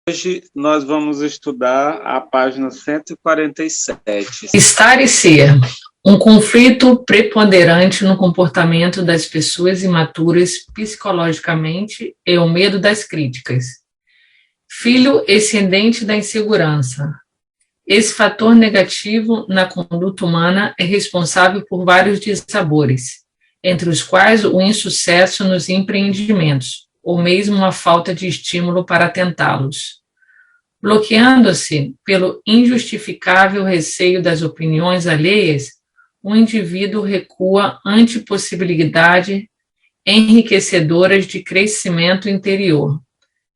Hoje nós vamos estudar a página 147. Estar e ser. Um conflito preponderante no comportamento das pessoas imaturas psicologicamente e o medo das críticas. Filho excedente da insegurança. Esse fator negativo na conduta humana é responsável por vários dissabores, entre os quais o insucesso nos empreendimentos, ou mesmo a falta de estímulo para tentá-los. Bloqueando-se pelo injustificável receio das opiniões alheias, o indivíduo recua ante possibilidades enriquecedoras de crescimento interior,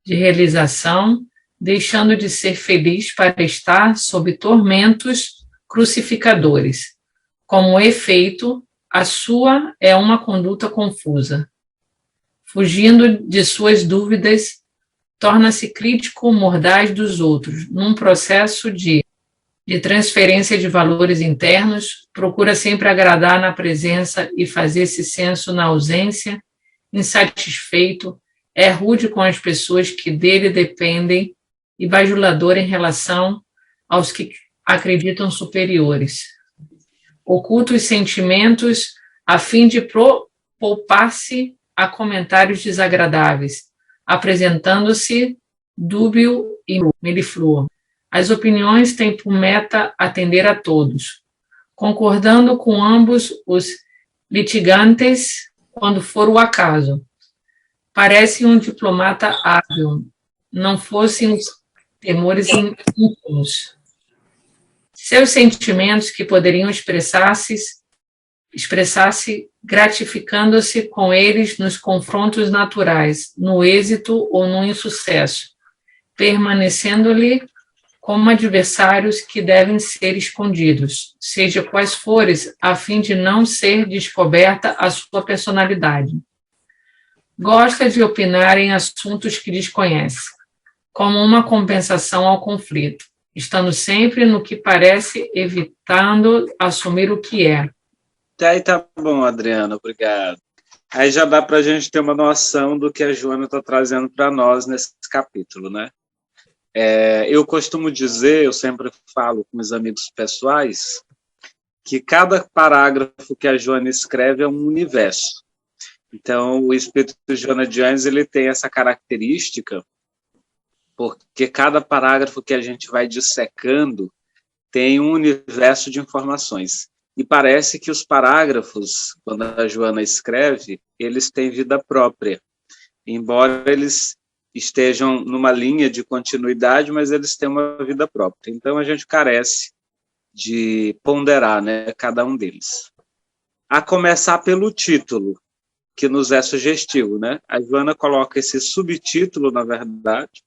de realização, deixando de ser feliz para estar sob tormentos crucificadores. Como efeito, a sua é uma conduta confusa. Fugindo de suas dúvidas, torna-se crítico mordaz dos outros, num processo de transferência de valores internos, procura sempre agradar na presença e fazer-se senso na ausência, insatisfeito, é rude com as pessoas que dele dependem e bajulador em relação aos que acreditam superiores. Oculta os sentimentos a fim de poupar-se a comentários desagradáveis, apresentando-se dúbio e melifluo. As opiniões têm por meta atender a todos, concordando com ambos os litigantes quando for o acaso. Parece um diplomata hábil, não fossem os temores íntimos. Seus sentimentos que poderiam expressar-se gratificando-se com eles nos confrontos naturais, no êxito ou no insucesso, permanecendo-lhe como adversários que devem ser escondidos, seja quais forem, a fim de não ser descoberta a sua personalidade. Gosta de opinar em assuntos que desconhece, como uma compensação ao conflito, estando sempre no que parece, evitando assumir o que é. Aí tá bom, Adriana, obrigado. Aí já dá para a gente ter uma noção do que a Joana está trazendo para nós nesse capítulo, né? Eu costumo dizer, eu sempre falo com os amigos pessoais, que cada parágrafo que a Joana escreve é um universo. Então, o espírito de Joana de Anjos, ele tem essa característica, porque cada parágrafo que a gente vai dissecando tem um universo de informações. E parece que os parágrafos, quando a Joana escreve, eles têm vida própria. Embora eles estejam numa linha de continuidade, mas eles têm uma vida própria. Então, a gente carece de ponderar, né, cada um deles. A começar pelo título, que nos é sugestivo, né? A Joana coloca esse subtítulo, na verdade,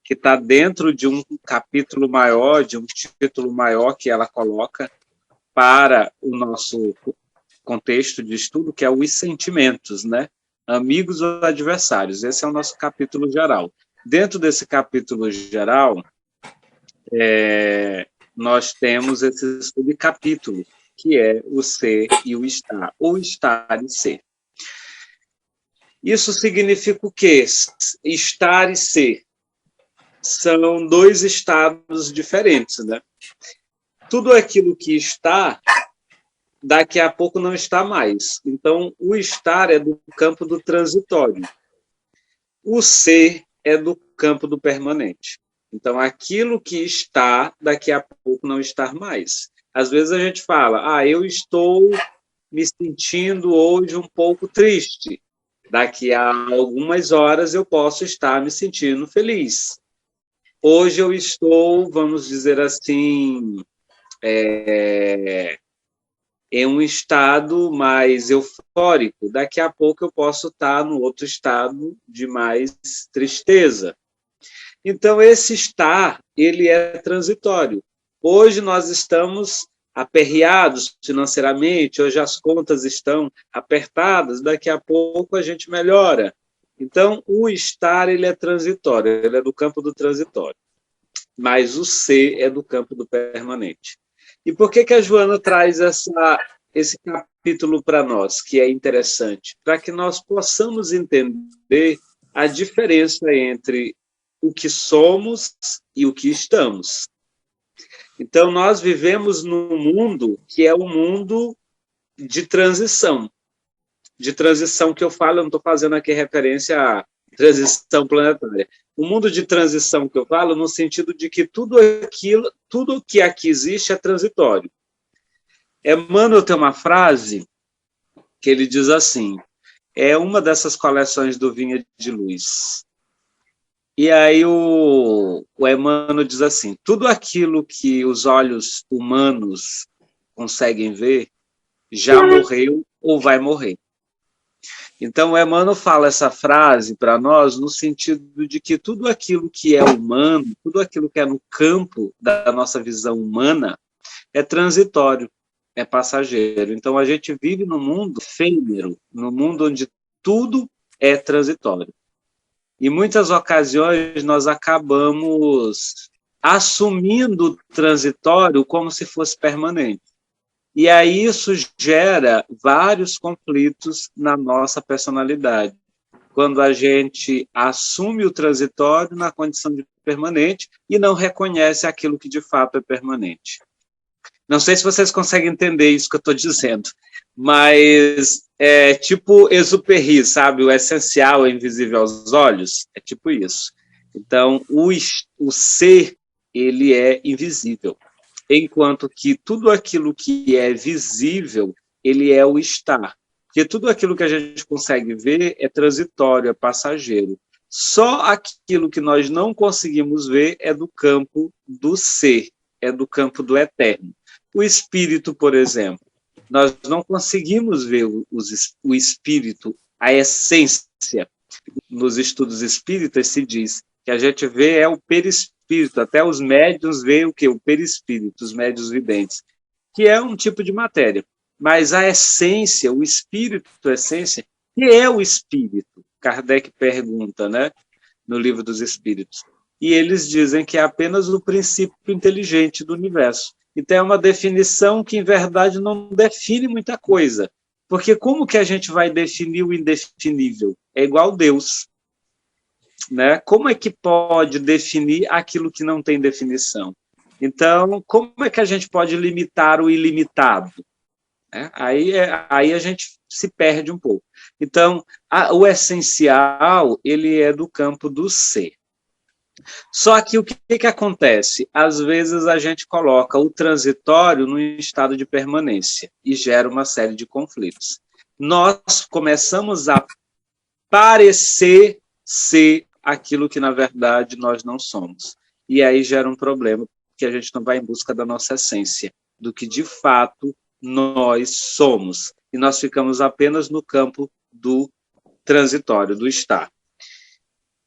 que está dentro de um capítulo maior, de um título maior que ela coloca para o nosso contexto de estudo, que é os sentimentos, né? Amigos ou adversários. Esse é o nosso capítulo geral. Dentro desse capítulo geral, nós temos esse subcapítulo, que é o ser e o estar, ou estar e ser. Isso significa o quê? Estar e ser são dois estados diferentes, né? Tudo aquilo que está, daqui a pouco não está mais. Então, o estar é do campo do transitório. O ser é do campo do permanente. Então, aquilo que está, daqui a pouco não está mais. Às vezes a gente fala, eu estou me sentindo hoje um pouco triste. Daqui a algumas horas eu posso estar me sentindo feliz. Hoje eu estou, vamos dizer assim, em um estado mais eufórico. Daqui a pouco eu posso estar no outro estado de mais tristeza. Então, esse estar, ele é transitório. Hoje nós estamos aperreados financeiramente, hoje as contas estão apertadas, daqui a pouco a gente melhora. Então, o estar, ele é transitório, ele é do campo do transitório. Mas o ser é do campo do permanente. E por que a Joana traz esse capítulo para nós, que é interessante? Para que nós possamos entender a diferença entre o que somos e o que estamos. Então, nós vivemos num mundo que é um mundo de transição. De transição que eu falo, eu não estou fazendo aqui referência à transição planetária. O mundo de transição que eu falo, no sentido de que tudo que aqui existe é transitório. Emmanuel tem uma frase que ele diz assim, é uma dessas coleções do Vinha de Luz. E aí o Emmanuel diz assim, tudo aquilo que os olhos humanos conseguem ver já morreu ou vai morrer. Então, o Emmanuel fala essa frase para nós no sentido de que tudo aquilo que é humano, tudo aquilo que é no campo da nossa visão humana, é transitório, é passageiro. Então, a gente vive num mundo efêmero, num mundo onde tudo é transitório. Em muitas ocasiões, nós acabamos assumindo o transitório como se fosse permanente. E aí isso gera vários conflitos na nossa personalidade. Quando a gente assume o transitório na condição de permanente e não reconhece aquilo que de fato é permanente. Não sei se vocês conseguem entender isso que eu estou dizendo, mas é tipo Exupéry, sabe? O essencial é invisível aos olhos, é tipo isso. Então, o ser, ele é invisível. Enquanto que tudo aquilo que é visível, ele é o estar. Porque tudo aquilo que a gente consegue ver é transitório, é passageiro. Só aquilo que nós não conseguimos ver é do campo do ser, é do campo do eterno. O espírito, por exemplo, nós não conseguimos ver o espírito, a essência. Nos estudos espíritas se diz que a gente vê é o perispírito, até os médiuns veem o quê? O perispírito, os médiuns videntes, que é um tipo de matéria. Mas a essência, o espírito, a essência, que é o espírito? Kardec pergunta, né, no Livro dos Espíritos. E eles dizem que é apenas o princípio inteligente do universo. Então é uma definição que, em verdade, não define muita coisa. Porque como que a gente vai definir o indefinível? É igual Deus. Né? Como é que pode definir aquilo que não tem definição? Então, como é que a gente pode limitar o ilimitado? Aí a gente se perde um pouco. Então, o essencial, ele é do campo do ser. Só que o que acontece? Às vezes a gente coloca o transitório num estado de permanência e gera uma série de conflitos. Nós começamos a parecer ser aquilo que, na verdade, nós não somos. E aí gera um problema, porque a gente não vai em busca da nossa essência, do que, de fato, nós somos. E nós ficamos apenas no campo do transitório, do estar.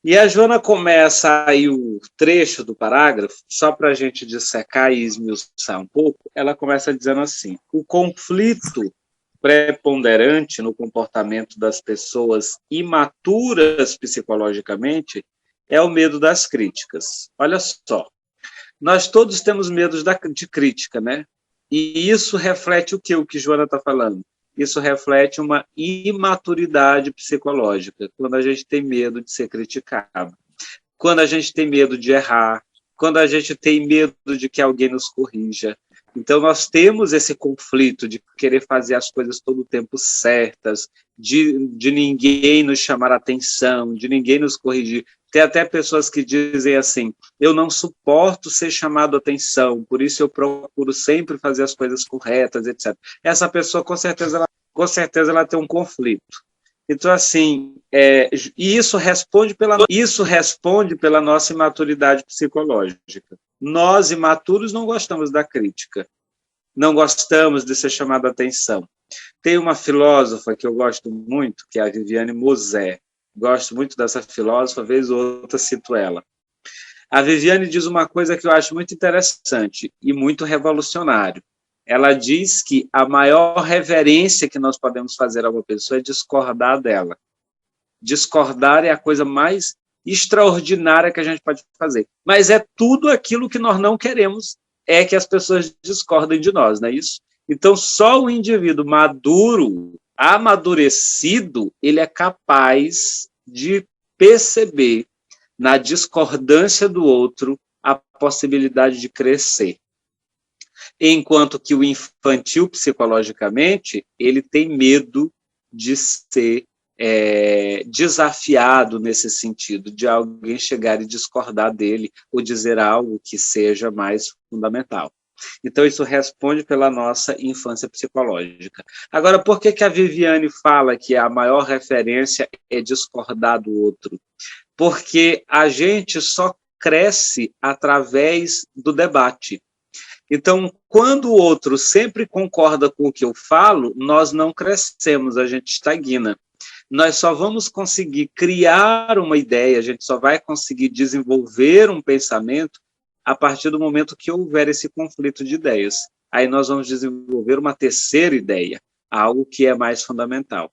E a Joana começa aí o trecho do parágrafo, só para a gente dissecar e esmiuçar um pouco, ela começa dizendo assim, o conflito preponderante no comportamento das pessoas imaturas psicologicamente é o medo das críticas. Olha só, nós todos temos medo de crítica, né? E isso reflete o que Joana está falando? Isso reflete uma imaturidade psicológica, quando a gente tem medo de ser criticado, quando a gente tem medo de errar, quando a gente tem medo de que alguém nos corrija. Então, nós temos esse conflito de querer fazer as coisas todo o tempo certas, de ninguém nos chamar a atenção, de ninguém nos corrigir. Tem até pessoas que dizem assim, eu não suporto ser chamado a atenção, por isso eu procuro sempre fazer as coisas corretas, etc. Essa pessoa, com certeza, ela tem um conflito. Então, assim, e isso responde pela nossa imaturidade psicológica. Nós, imaturos, não gostamos da crítica, não gostamos de ser chamado a atenção. Tem uma filósofa que eu gosto muito, que é a Viviane Mosé. Gosto muito dessa filósofa, vez ou outra cito ela. A Viviane diz uma coisa que eu acho muito interessante e muito revolucionário. Ela diz que a maior reverência que nós podemos fazer a uma pessoa é discordar dela. Discordar é a coisa mais extraordinária que a gente pode fazer. Mas é tudo aquilo que nós não queremos, é que as pessoas discordem de nós, não é isso? Então, só o indivíduo maduro, amadurecido, ele é capaz de perceber na discordância do outro, a possibilidade de crescer. Enquanto que o infantil, psicologicamente, ele tem medo de ser desafiado nesse sentido, de alguém chegar e discordar dele, ou dizer algo que seja mais fundamental. Então, isso responde pela nossa infância psicológica. Agora, por que a Viviane fala que a maior referência é discordar do outro? Porque a gente só cresce através do debate. Então, quando o outro sempre concorda com o que eu falo, nós não crescemos, a gente estagna. Nós só vamos conseguir criar uma ideia, a gente só vai conseguir desenvolver um pensamento a partir do momento que houver esse conflito de ideias. Aí nós vamos desenvolver uma terceira ideia, algo que é mais fundamental.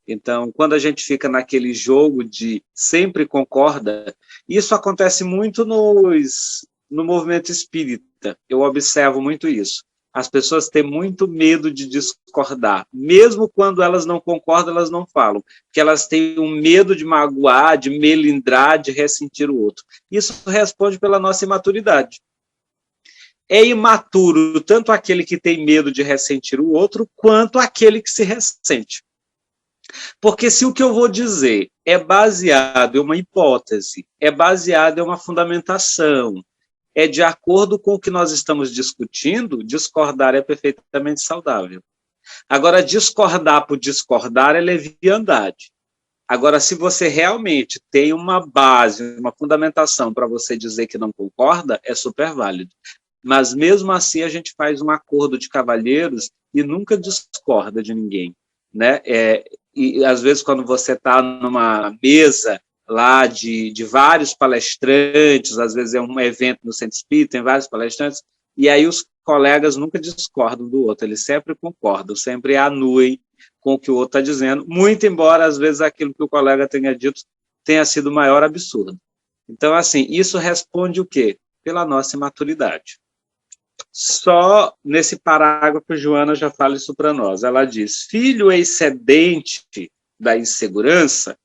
Então, quando a gente fica naquele jogo de sempre concorda, isso acontece muito no movimento espírita, eu observo muito isso. As pessoas têm muito medo de discordar, mesmo quando elas não concordam, elas não falam, porque elas têm um medo de magoar, de melindrar, de ressentir o outro. Isso responde pela nossa imaturidade. É imaturo tanto aquele que tem medo de ressentir o outro, quanto aquele que se ressente. Porque se o que eu vou dizer é baseado em uma hipótese, é baseado em uma fundamentação, é de acordo com o que nós estamos discutindo, discordar é perfeitamente saudável. Agora, discordar por discordar é leviandade. Agora, se você realmente tem uma base, uma fundamentação para você dizer que não concorda, é super válido. Mas, mesmo assim, a gente faz um acordo de cavalheiros e nunca discorda de ninguém, né? E, às vezes, quando você está numa mesa lá de vários palestrantes, às vezes é um evento no Centro Espírita, tem vários palestrantes, e aí os colegas nunca discordam do outro, eles sempre concordam, sempre anuem com o que o outro está dizendo, muito embora, às vezes, aquilo que o colega tenha dito tenha sido o maior absurdo. Então, assim, isso responde o quê? Pela nossa imaturidade. Só nesse parágrafo, Joana já fala isso para nós. Ela diz, filho excedente da insegurança,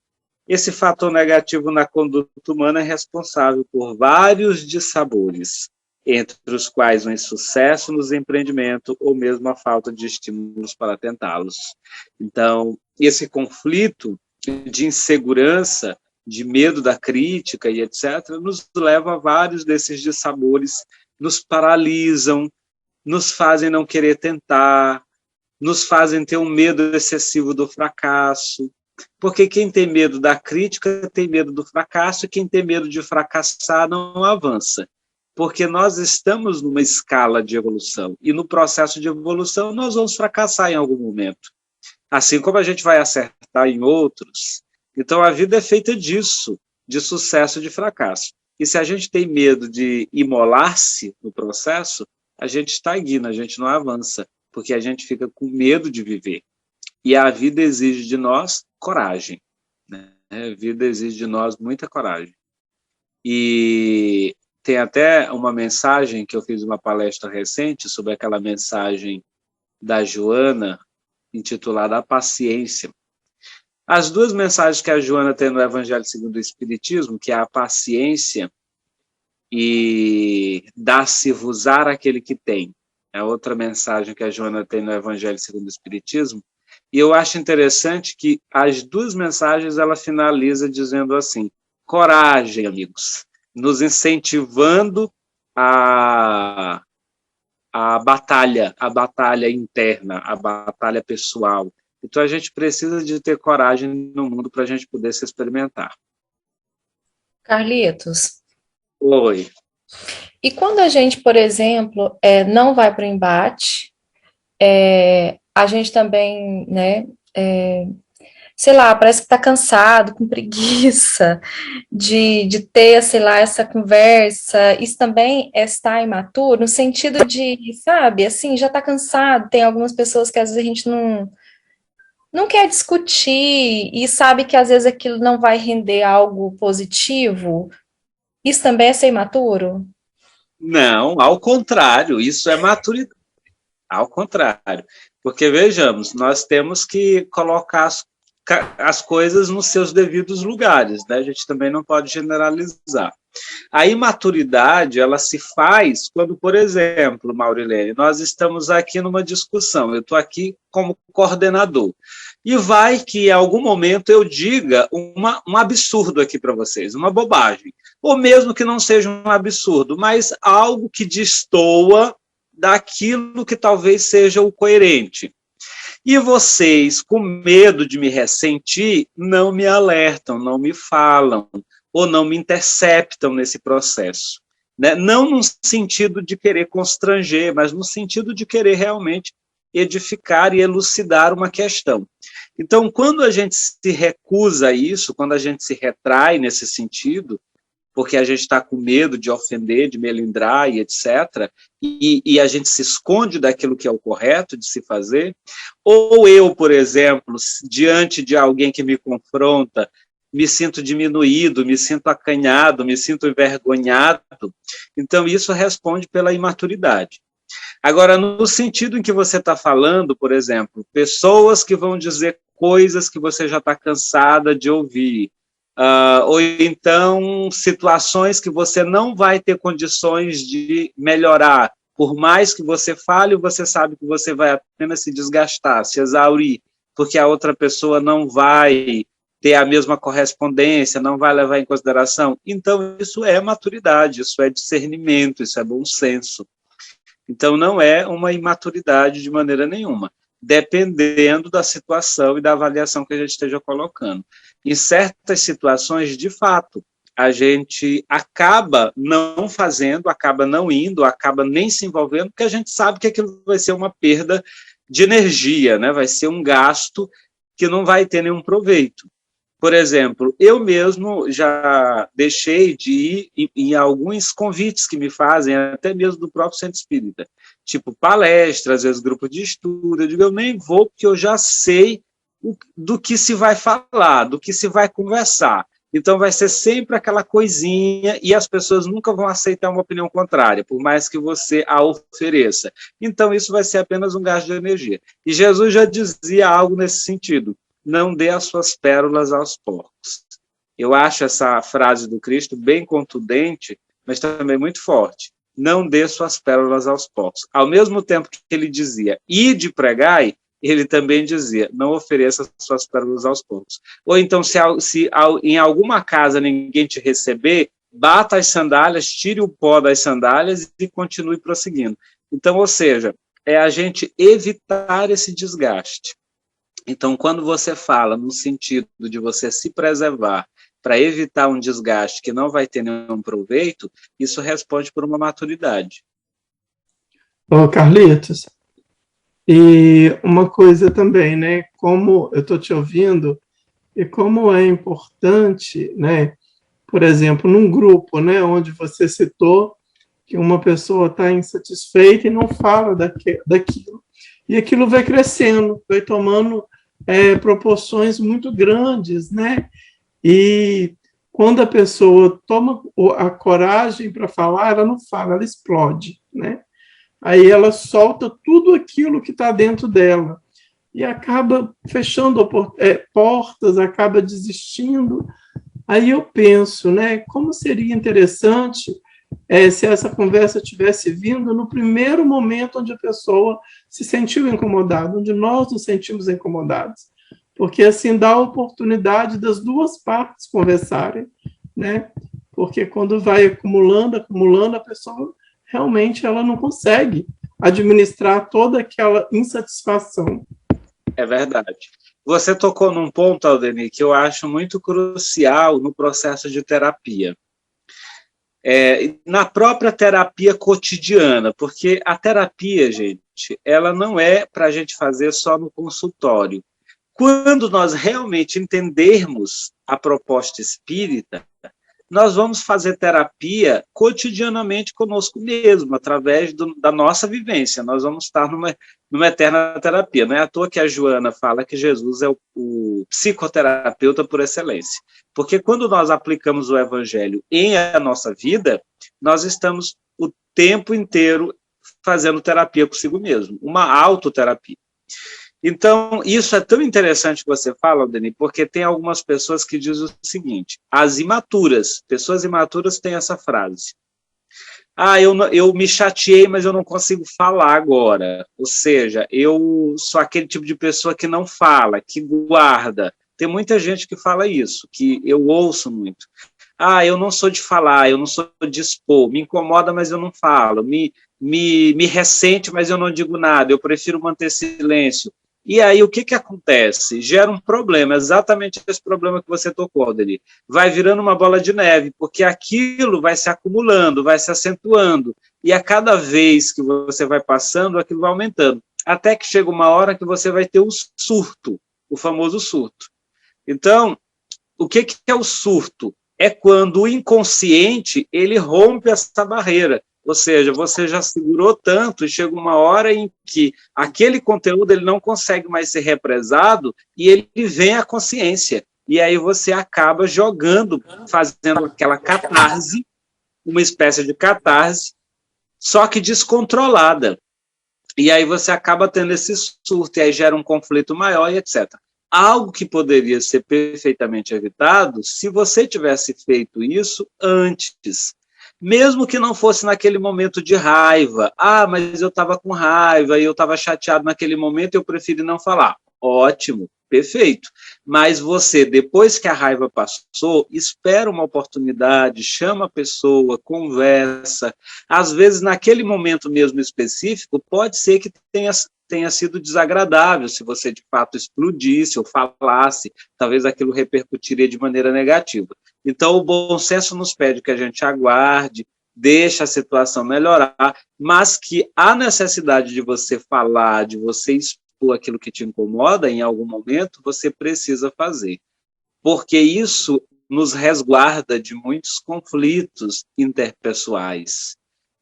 esse fator negativo na conduta humana é responsável por vários dissabores, entre os quais o insucesso nos empreendimentos ou mesmo a falta de estímulos para tentá-los. Então, esse conflito de insegurança, de medo da crítica e etc., nos leva a vários desses dissabores, nos paralisam, nos fazem não querer tentar, nos fazem ter um medo excessivo do fracasso, porque quem tem medo da crítica tem medo do fracasso, e quem tem medo de fracassar não avança. Porque nós estamos numa escala de evolução, e no processo de evolução nós vamos fracassar em algum momento. Assim como a gente vai acertar em outros. Então a vida é feita disso, de sucesso e de fracasso. E se a gente tem medo de imolar-se no processo, a gente estagna, a gente não avança, porque a gente fica com medo de viver. E a vida exige de nós coragem, né? A vida exige de nós muita coragem. E tem até uma mensagem que eu fiz uma palestra recente sobre aquela mensagem da Joana, intitulada A Paciência. As duas mensagens que a Joana tem no Evangelho segundo o Espiritismo, que é a paciência e dá-se-vos-á aquele que tem. É outra mensagem que a Joana tem no Evangelho segundo o Espiritismo. E eu acho interessante que as duas mensagens ela finaliza dizendo assim, coragem, amigos, nos incentivando a batalha interna, a batalha pessoal. Então a gente precisa de ter coragem no mundo para a gente poder se experimentar. Carlitos. Oi. E quando a gente, por exemplo, não vai para o embate, a gente também, né, sei lá, parece que está cansado, com preguiça de ter, sei lá, essa conversa. Isso também é estar imaturo, no sentido de, sabe, assim, já está cansado. Tem algumas pessoas que às vezes a gente não quer discutir e sabe que às vezes aquilo não vai render algo positivo. Isso também é ser imaturo? Não, ao contrário, isso é maturidade. Ao contrário. Porque, vejamos, nós temos que colocar as as coisas nos seus devidos lugares, né? A gente também não pode generalizar. A imaturidade, ela se faz quando, por exemplo, Maurilene, nós estamos aqui numa discussão, eu estou aqui como coordenador, e vai que em algum momento eu diga um absurdo aqui para vocês, uma bobagem, ou mesmo que não seja um absurdo, mas algo que destoa daquilo que talvez seja o coerente. E vocês, com medo de me ressentir, não me alertam, não me falam, ou não me interceptam nesse processo. Né? Não no sentido de querer constranger, mas no sentido de querer realmente edificar e elucidar uma questão. Então, quando a gente se recusa a isso, quando a gente se retrai nesse sentido, porque a gente está com medo de ofender, de melindrar e etc., e a gente se esconde daquilo que é o correto de se fazer, ou eu, por exemplo, diante de alguém que me confronta, me sinto diminuído, me sinto acanhado, me sinto envergonhado, então isso responde pela imaturidade. Agora, no sentido em que você está falando, por exemplo, pessoas que vão dizer coisas que você já está cansada de ouvir, ou então situações que você não vai ter condições de melhorar, por mais que você fale, você sabe que você vai apenas se desgastar, se exaurir, porque a outra pessoa não vai ter a mesma correspondência, não vai levar em consideração. Então, isso é maturidade, isso é discernimento, isso é bom senso. Então, não é uma imaturidade de maneira nenhuma, dependendo da situação e da avaliação que a gente esteja colocando. Em certas situações, de fato, a gente acaba não fazendo, acaba não indo, acaba nem se envolvendo, porque a gente sabe que aquilo vai ser uma perda de energia, né? Vai ser um gasto que não vai ter nenhum proveito. Por exemplo, eu mesmo já deixei de ir em alguns convites que me fazem, até mesmo do próprio Centro Espírita, tipo palestras, às vezes grupo de estudo, eu digo, eu nem vou porque eu já sei do que se vai falar, do que se vai conversar. Então vai ser sempre aquela coisinha e as pessoas nunca vão aceitar uma opinião contrária, por mais que você a ofereça. Então isso vai ser apenas um gasto de energia. E Jesus já dizia algo nesse sentido, não dê as suas pérolas aos porcos. Eu acho essa frase do Cristo bem contundente, mas também muito forte. Não dê suas pérolas aos porcos. Ao mesmo tempo que ele dizia, ide pregai, ele também dizia, não ofereça suas pérolas aos porcos. Ou então, se em alguma casa ninguém te receber, bata as sandálias, tire o pó das sandálias e continue prosseguindo. Então, ou seja, é a gente evitar esse desgaste. Então, quando você fala no sentido de você se preservar para evitar um desgaste que não vai ter nenhum proveito, isso responde por uma maturidade. Ô, Carlitos, e uma coisa também, né? Como eu estou te ouvindo, e como é importante, né? Por exemplo, num grupo, né? Onde você citou que uma pessoa está insatisfeita e não fala daquilo. E aquilo vai crescendo, vai tomando proporções muito grandes, né? E quando a pessoa toma a coragem para falar, ela não fala, ela explode, né? Aí ela solta tudo aquilo que está dentro dela e acaba fechando portas, acaba desistindo. Aí eu penso, né? Como seria interessante se essa conversa tivesse vindo no primeiro momento onde a pessoa se sentiu incomodada, onde nós nos sentimos incomodados, porque assim dá a oportunidade das duas partes conversarem, né? Porque quando vai acumulando, a pessoa realmente ela não consegue administrar toda aquela insatisfação. É verdade. Você tocou num ponto, Aldeni, que eu acho muito crucial no processo de terapia. Na própria terapia cotidiana, porque a terapia, gente, ela não é para a gente fazer só no consultório. Quando nós realmente entendermos a proposta espírita, nós vamos fazer terapia cotidianamente conosco mesmo, através da nossa vivência. Nós vamos estar numa eterna terapia. Não é à toa que a Joana fala que Jesus é o psicoterapeuta por excelência. Porque quando nós aplicamos o evangelho em a nossa vida, nós estamos o tempo inteiro fazendo terapia consigo mesmo, uma autoterapia. Então, isso é tão interessante que você fala, Denis, porque tem algumas pessoas que dizem o seguinte, pessoas imaturas têm essa frase. Eu me chateei, mas eu não consigo falar agora. Ou seja, eu sou aquele tipo de pessoa que não fala, que guarda. Tem muita gente que fala isso, que eu ouço muito. Eu não sou de falar, eu não sou de expor, me incomoda, mas eu não falo, me ressente, mas eu não digo nada, eu prefiro manter silêncio. E aí, o que acontece? Gera um problema, exatamente esse problema que você tocou, Aldeni. Vai virando uma bola de neve, porque aquilo vai se acumulando, vai se acentuando, e a cada vez que você vai passando, aquilo vai aumentando, até que chega uma hora que você vai ter o surto, o famoso surto. Então, o que é o surto? É quando o inconsciente, ele rompe essa barreira. Ou seja, você já segurou tanto e chega uma hora em que aquele conteúdo ele não consegue mais ser represado e ele vem à consciência. E aí você acaba jogando, fazendo aquela catarse, uma espécie de catarse, só que descontrolada. E aí você acaba tendo esse surto, e aí gera um conflito maior e etc. Algo que poderia ser perfeitamente evitado se você tivesse feito isso antes. Mesmo que não fosse naquele momento de raiva. Mas eu estava com raiva e eu estava chateado naquele momento e eu preferi não falar. Ótimo, perfeito. Mas você, depois que a raiva passou, espera uma oportunidade, chama a pessoa, conversa. Às vezes, naquele momento mesmo específico, pode ser que tenha sido desagradável se você, de fato, explodisse ou falasse, talvez aquilo repercutiria de maneira negativa. Então, o bom senso nos pede que a gente aguarde, deixe a situação melhorar, mas que a necessidade de você falar, de você expor aquilo que te incomoda, em algum momento, você precisa fazer. Porque isso nos resguarda de muitos conflitos interpessoais.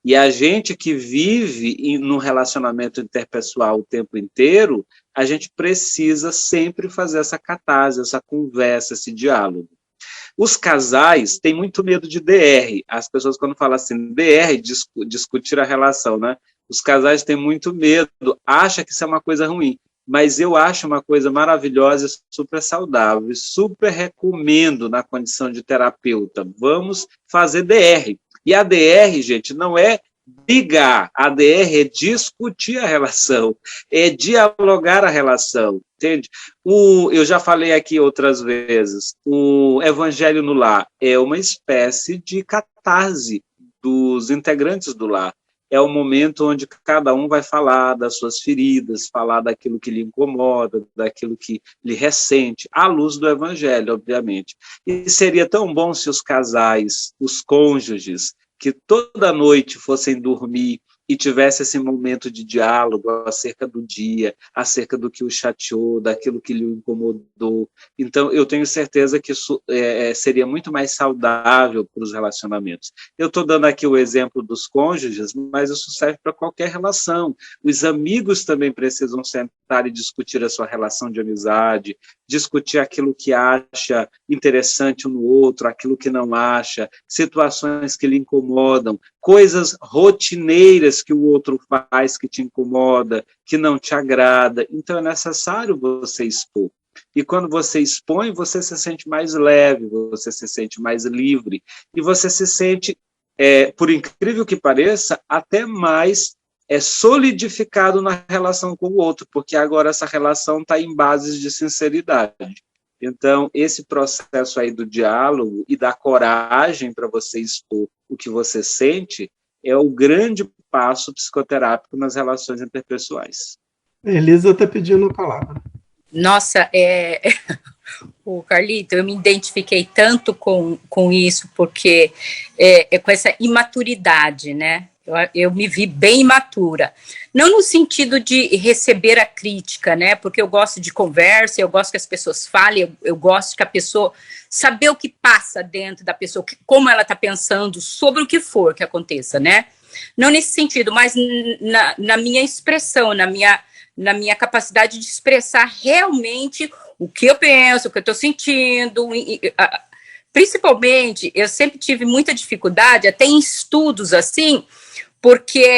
E a gente que vive no relacionamento interpessoal o tempo inteiro, a gente precisa sempre fazer essa catarse, essa conversa, esse diálogo. Os casais têm muito medo de DR. As pessoas, quando falam assim, DR, discutir a relação, né? Os casais têm muito medo, acham que isso é uma coisa ruim. Mas eu acho uma coisa maravilhosa, super saudável, e super recomendo na condição de terapeuta. Vamos fazer DR. E a DR, gente, não é brigar, a DR é discutir a relação, é dialogar a relação, entende? Eu já falei aqui outras vezes, o Evangelho no Lar é uma espécie de catarse dos integrantes do lar. É o momento onde cada um vai falar das suas feridas, falar daquilo que lhe incomoda, daquilo que lhe ressente, à luz do Evangelho, obviamente. E seria tão bom se os casais, os cônjuges, que toda noite fossem dormir e tivesse esse momento de diálogo acerca do dia, acerca do que o chateou, daquilo que lhe incomodou. Então, eu tenho certeza que isso seria muito mais saudável para os relacionamentos. Eu estou dando aqui o exemplo dos cônjuges, mas isso serve para qualquer relação. Os amigos também precisam sentar e discutir a sua relação de amizade, discutir aquilo que acha interessante um no outro, aquilo que não acha, situações que lhe incomodam, coisas rotineiras que o outro faz que te incomoda, que não te agrada. Então, é necessário você expor. E quando você expõe, você se sente mais leve, você se sente mais livre, e você se sente, por incrível que pareça, até mais solidificado na relação com o outro, porque agora essa relação está em bases de sinceridade. Então, esse processo aí do diálogo e da coragem para você expor o que você sente é o grande passo psicoterápico nas relações interpessoais. Elisa está pedindo a palavra. Nossa, o Carlito, eu me identifiquei tanto com isso, porque com essa imaturidade, né? Eu me vi bem imatura. Não no sentido de receber a crítica, né? Porque eu gosto de conversa, eu gosto que as pessoas falem, eu gosto que a pessoa... Saber o que passa dentro da pessoa, como ela está pensando sobre o que for que aconteça, né? Não nesse sentido, mas na minha expressão, na minha capacidade de expressar realmente o que eu penso, o que eu estou sentindo. Principalmente, eu sempre tive muita dificuldade, até em estudos assim, porque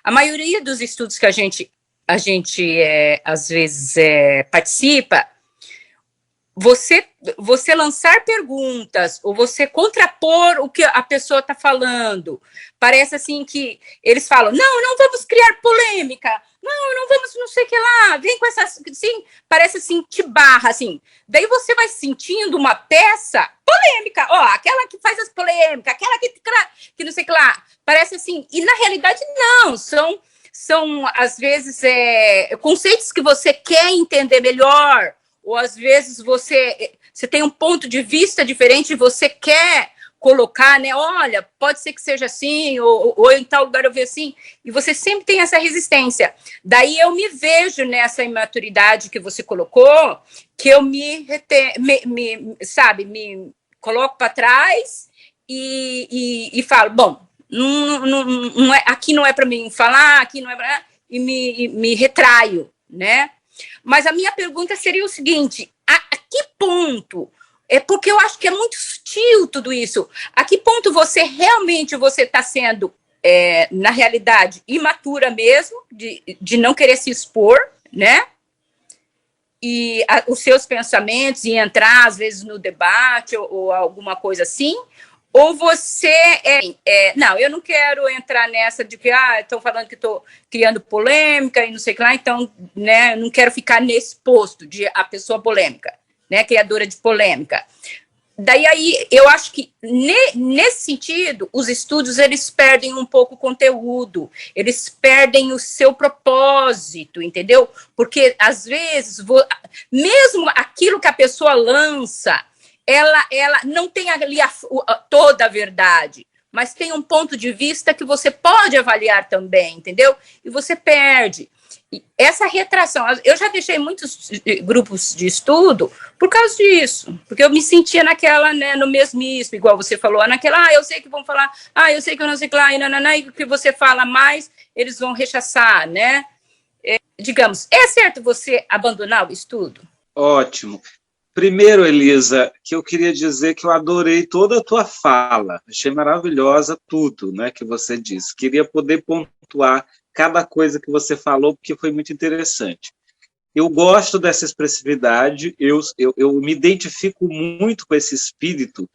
a maioria dos estudos que a gente a gente às vezes participa, você lançar perguntas ou você contrapor o que a pessoa está falando, parece assim que eles falam, não vamos criar polêmica, não vamos não sei o que lá, vem com essa, assim, parece assim, te barra, assim. Daí você vai sentindo uma peça polêmica, ó, aquela que faz as polêmicas, aquela que não sei o que lá, parece assim, e na realidade não, são às vezes, conceitos que você quer entender melhor, ou às vezes você tem um ponto de vista diferente e você quer colocar, né? Olha, pode ser que seja assim, ou em tal lugar eu vejo assim, e você sempre tem essa resistência. Daí eu me vejo nessa imaturidade que você colocou, que eu me coloco para trás e falo, bom, não é, aqui não é para mim falar, aqui não é para... E me retraio, né? Mas a minha pergunta seria o seguinte, a que ponto... porque eu acho que é muito sutil tudo isso. A que ponto você realmente está sendo, na realidade, imatura mesmo, de não querer se expor, né? E os seus pensamentos e entrar, às vezes, no debate ou alguma coisa assim, ou você não, eu não quero entrar nessa de que estão falando que estou criando polêmica e não sei o que lá, então, né, não quero ficar nesse posto de a pessoa polêmica, né, criadora de polêmica. Daí aí, eu acho que nesse sentido, os estudos eles perdem um pouco o conteúdo, eles perdem o seu propósito, entendeu? Porque às vezes, mesmo aquilo que a pessoa lança, ela não tem ali toda a verdade, mas tem um ponto de vista que você pode avaliar também, entendeu? E você perde. E essa retração, eu já deixei muitos grupos de estudo por causa disso, porque eu me sentia naquela, né, no mesmismo, igual você falou, naquela, eu sei que vão falar, eu sei que eu não sei que lá, e o que você fala mais, eles vão rechaçar, né? Digamos, é certo você abandonar o estudo? Ótimo. Primeiro, Elisa, que eu queria dizer que eu adorei toda a tua fala, achei maravilhosa tudo, né, que você disse. Queria poder pontuar cada coisa que você falou, porque foi muito interessante. Eu gosto dessa expressividade, eu me identifico muito com esse espírito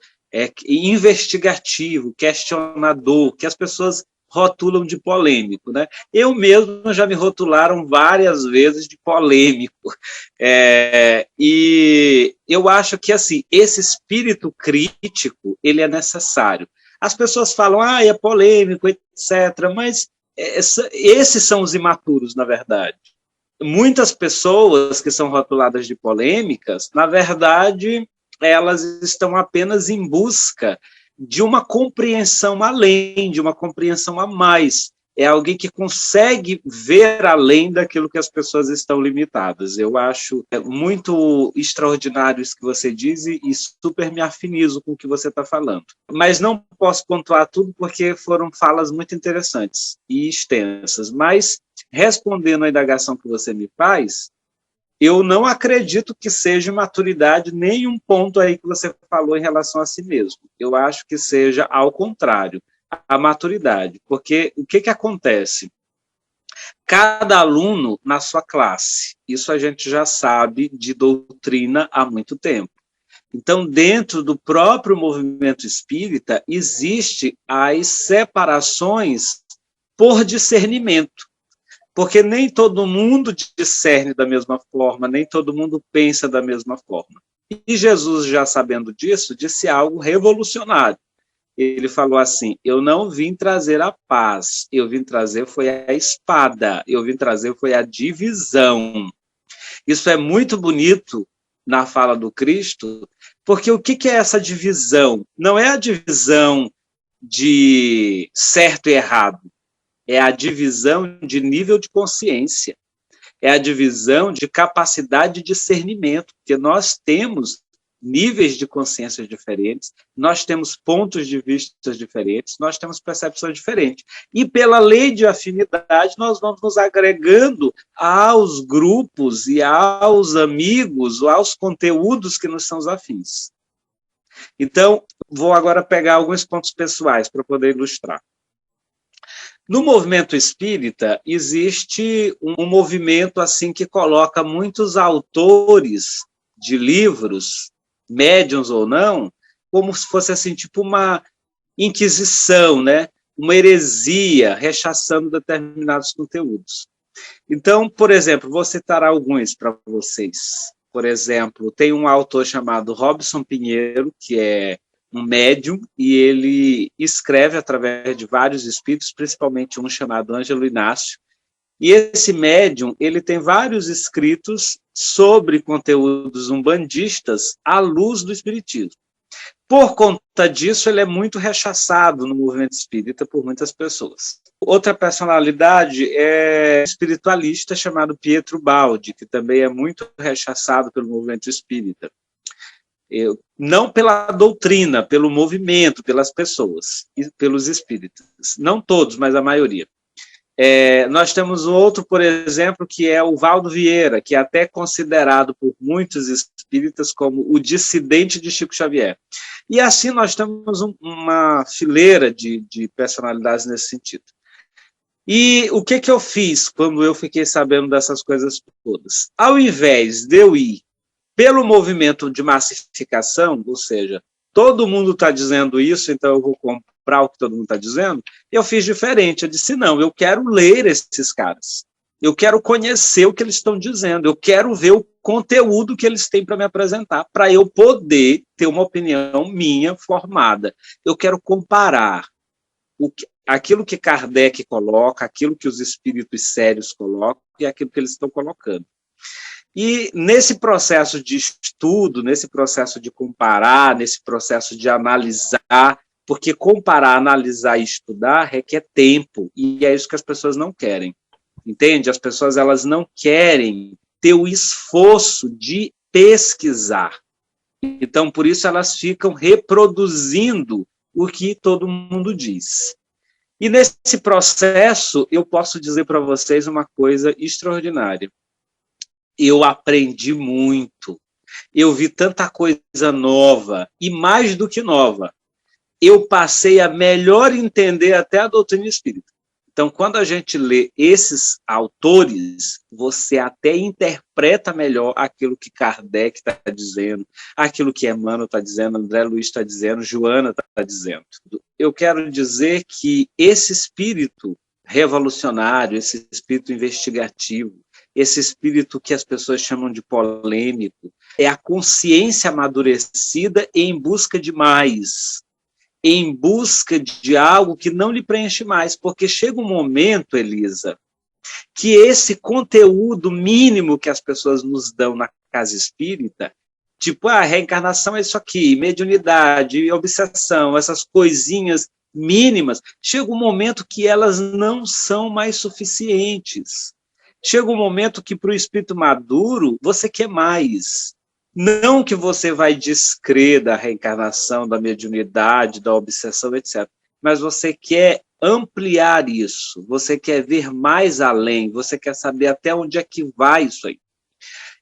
investigativo, questionador, que as pessoas rotulam de polêmico, né? Eu mesmo já me rotularam várias vezes de polêmico. E eu acho que assim, esse espírito crítico, ele é necessário. As pessoas falam, é polêmico, etc., mas esses são os imaturos, na verdade. Muitas pessoas que são rotuladas de polêmicas, na verdade, elas estão apenas em busca de uma compreensão além, de uma compreensão a mais. É alguém que consegue ver além daquilo que as pessoas estão limitadas. Eu acho muito extraordinário isso que você diz e super me afinizo com o que você está falando. Mas não posso pontuar tudo porque foram falas muito interessantes e extensas. Mas, respondendo à indagação que você me faz, eu não acredito que seja maturidade nenhum ponto aí que você falou em relação a si mesmo. Eu acho que seja ao contrário, a maturidade. Porque o que acontece? Cada aluno na sua classe, isso a gente já sabe de doutrina há muito tempo. Então, dentro do próprio movimento espírita, existe as separações por discernimento. Porque nem todo mundo discerne da mesma forma, nem todo mundo pensa da mesma forma. E Jesus, já sabendo disso, disse algo revolucionário. Ele falou assim, eu não vim trazer a paz, eu vim trazer foi a espada, eu vim trazer foi a divisão. Isso é muito bonito na fala do Cristo, porque o que é essa divisão? Não é a divisão de certo e errado, é a divisão de nível de consciência, é a divisão de capacidade de discernimento, porque nós temos níveis de consciência diferentes, nós temos pontos de vista diferentes, nós temos percepções diferentes. E pela lei de afinidade, nós vamos nos agregando aos grupos e aos amigos, ou aos conteúdos que nos são afins. Então, vou agora pegar alguns pontos pessoais para poder ilustrar. No movimento espírita, existe um movimento assim que coloca muitos autores de livros, médiuns ou não, como se fosse assim, tipo uma inquisição, né? Uma heresia, rechaçando determinados conteúdos. Então, por exemplo, vou citar alguns para vocês. Por exemplo, tem um autor chamado Robson Pinheiro, que é um médium, e ele escreve através de vários espíritos, principalmente um chamado Ângelo Inácio. E esse médium, ele tem vários escritos sobre conteúdos umbandistas à luz do espiritismo. Por conta disso, ele é muito rechaçado no movimento espírita por muitas pessoas. Outra personalidade é um espiritualista chamado Pietro Baldi, que também é muito rechaçado pelo movimento espírita. Não pela doutrina, pelo movimento, pelas pessoas, e pelos espíritas. Não todos, mas a maioria. Nós temos outro, por exemplo, que é o Valdo Vieira, que é até considerado por muitos espíritas como o dissidente de Chico Xavier. E assim nós temos uma fileira de personalidades nesse sentido. E o que eu fiz quando eu fiquei sabendo dessas coisas todas? Ao invés de eu ir pelo movimento de massificação, ou seja, todo mundo está dizendo isso, então eu vou comprar o que todo mundo está dizendo, eu fiz diferente. Eu disse, não, eu quero ler esses caras. Eu quero conhecer o que eles estão dizendo. Eu quero ver o conteúdo que eles têm para me apresentar, para eu poder ter uma opinião minha formada. Eu quero comparar aquilo que Kardec coloca, aquilo que os espíritos sérios colocam e aquilo que eles estão colocando. E nesse processo de estudo, nesse processo de comparar, nesse processo de analisar, porque comparar, analisar e estudar requer tempo, e é isso que as pessoas não querem, entende? As pessoas elas não querem ter o esforço de pesquisar. Então, por isso, elas ficam reproduzindo o que todo mundo diz. E nesse processo, eu posso dizer para vocês uma coisa extraordinária. Eu aprendi muito, eu vi tanta coisa nova, e mais do que nova, eu passei a melhor entender até a doutrina espírita. Então, quando a gente lê esses autores, você até interpreta melhor aquilo que Kardec está dizendo, aquilo que Emmanuel está dizendo, André Luiz está dizendo, Joana está dizendo. Eu quero dizer que esse espírito revolucionário, esse espírito investigativo, esse espírito que as pessoas chamam de polêmico, é a consciência amadurecida em busca de mais, em busca de algo que não lhe preenche mais, porque chega um momento, Elisa, que esse conteúdo mínimo que as pessoas nos dão na casa espírita, tipo, a reencarnação é isso aqui, mediunidade, obsessão, essas coisinhas mínimas, chega um momento que elas não são mais suficientes. Chega um momento que, para o espírito maduro, você quer mais. Não que você vai descrer da reencarnação, da mediunidade, da obsessão, etc. Mas você quer ampliar isso, você quer ver mais além, você quer saber até onde é que vai isso aí.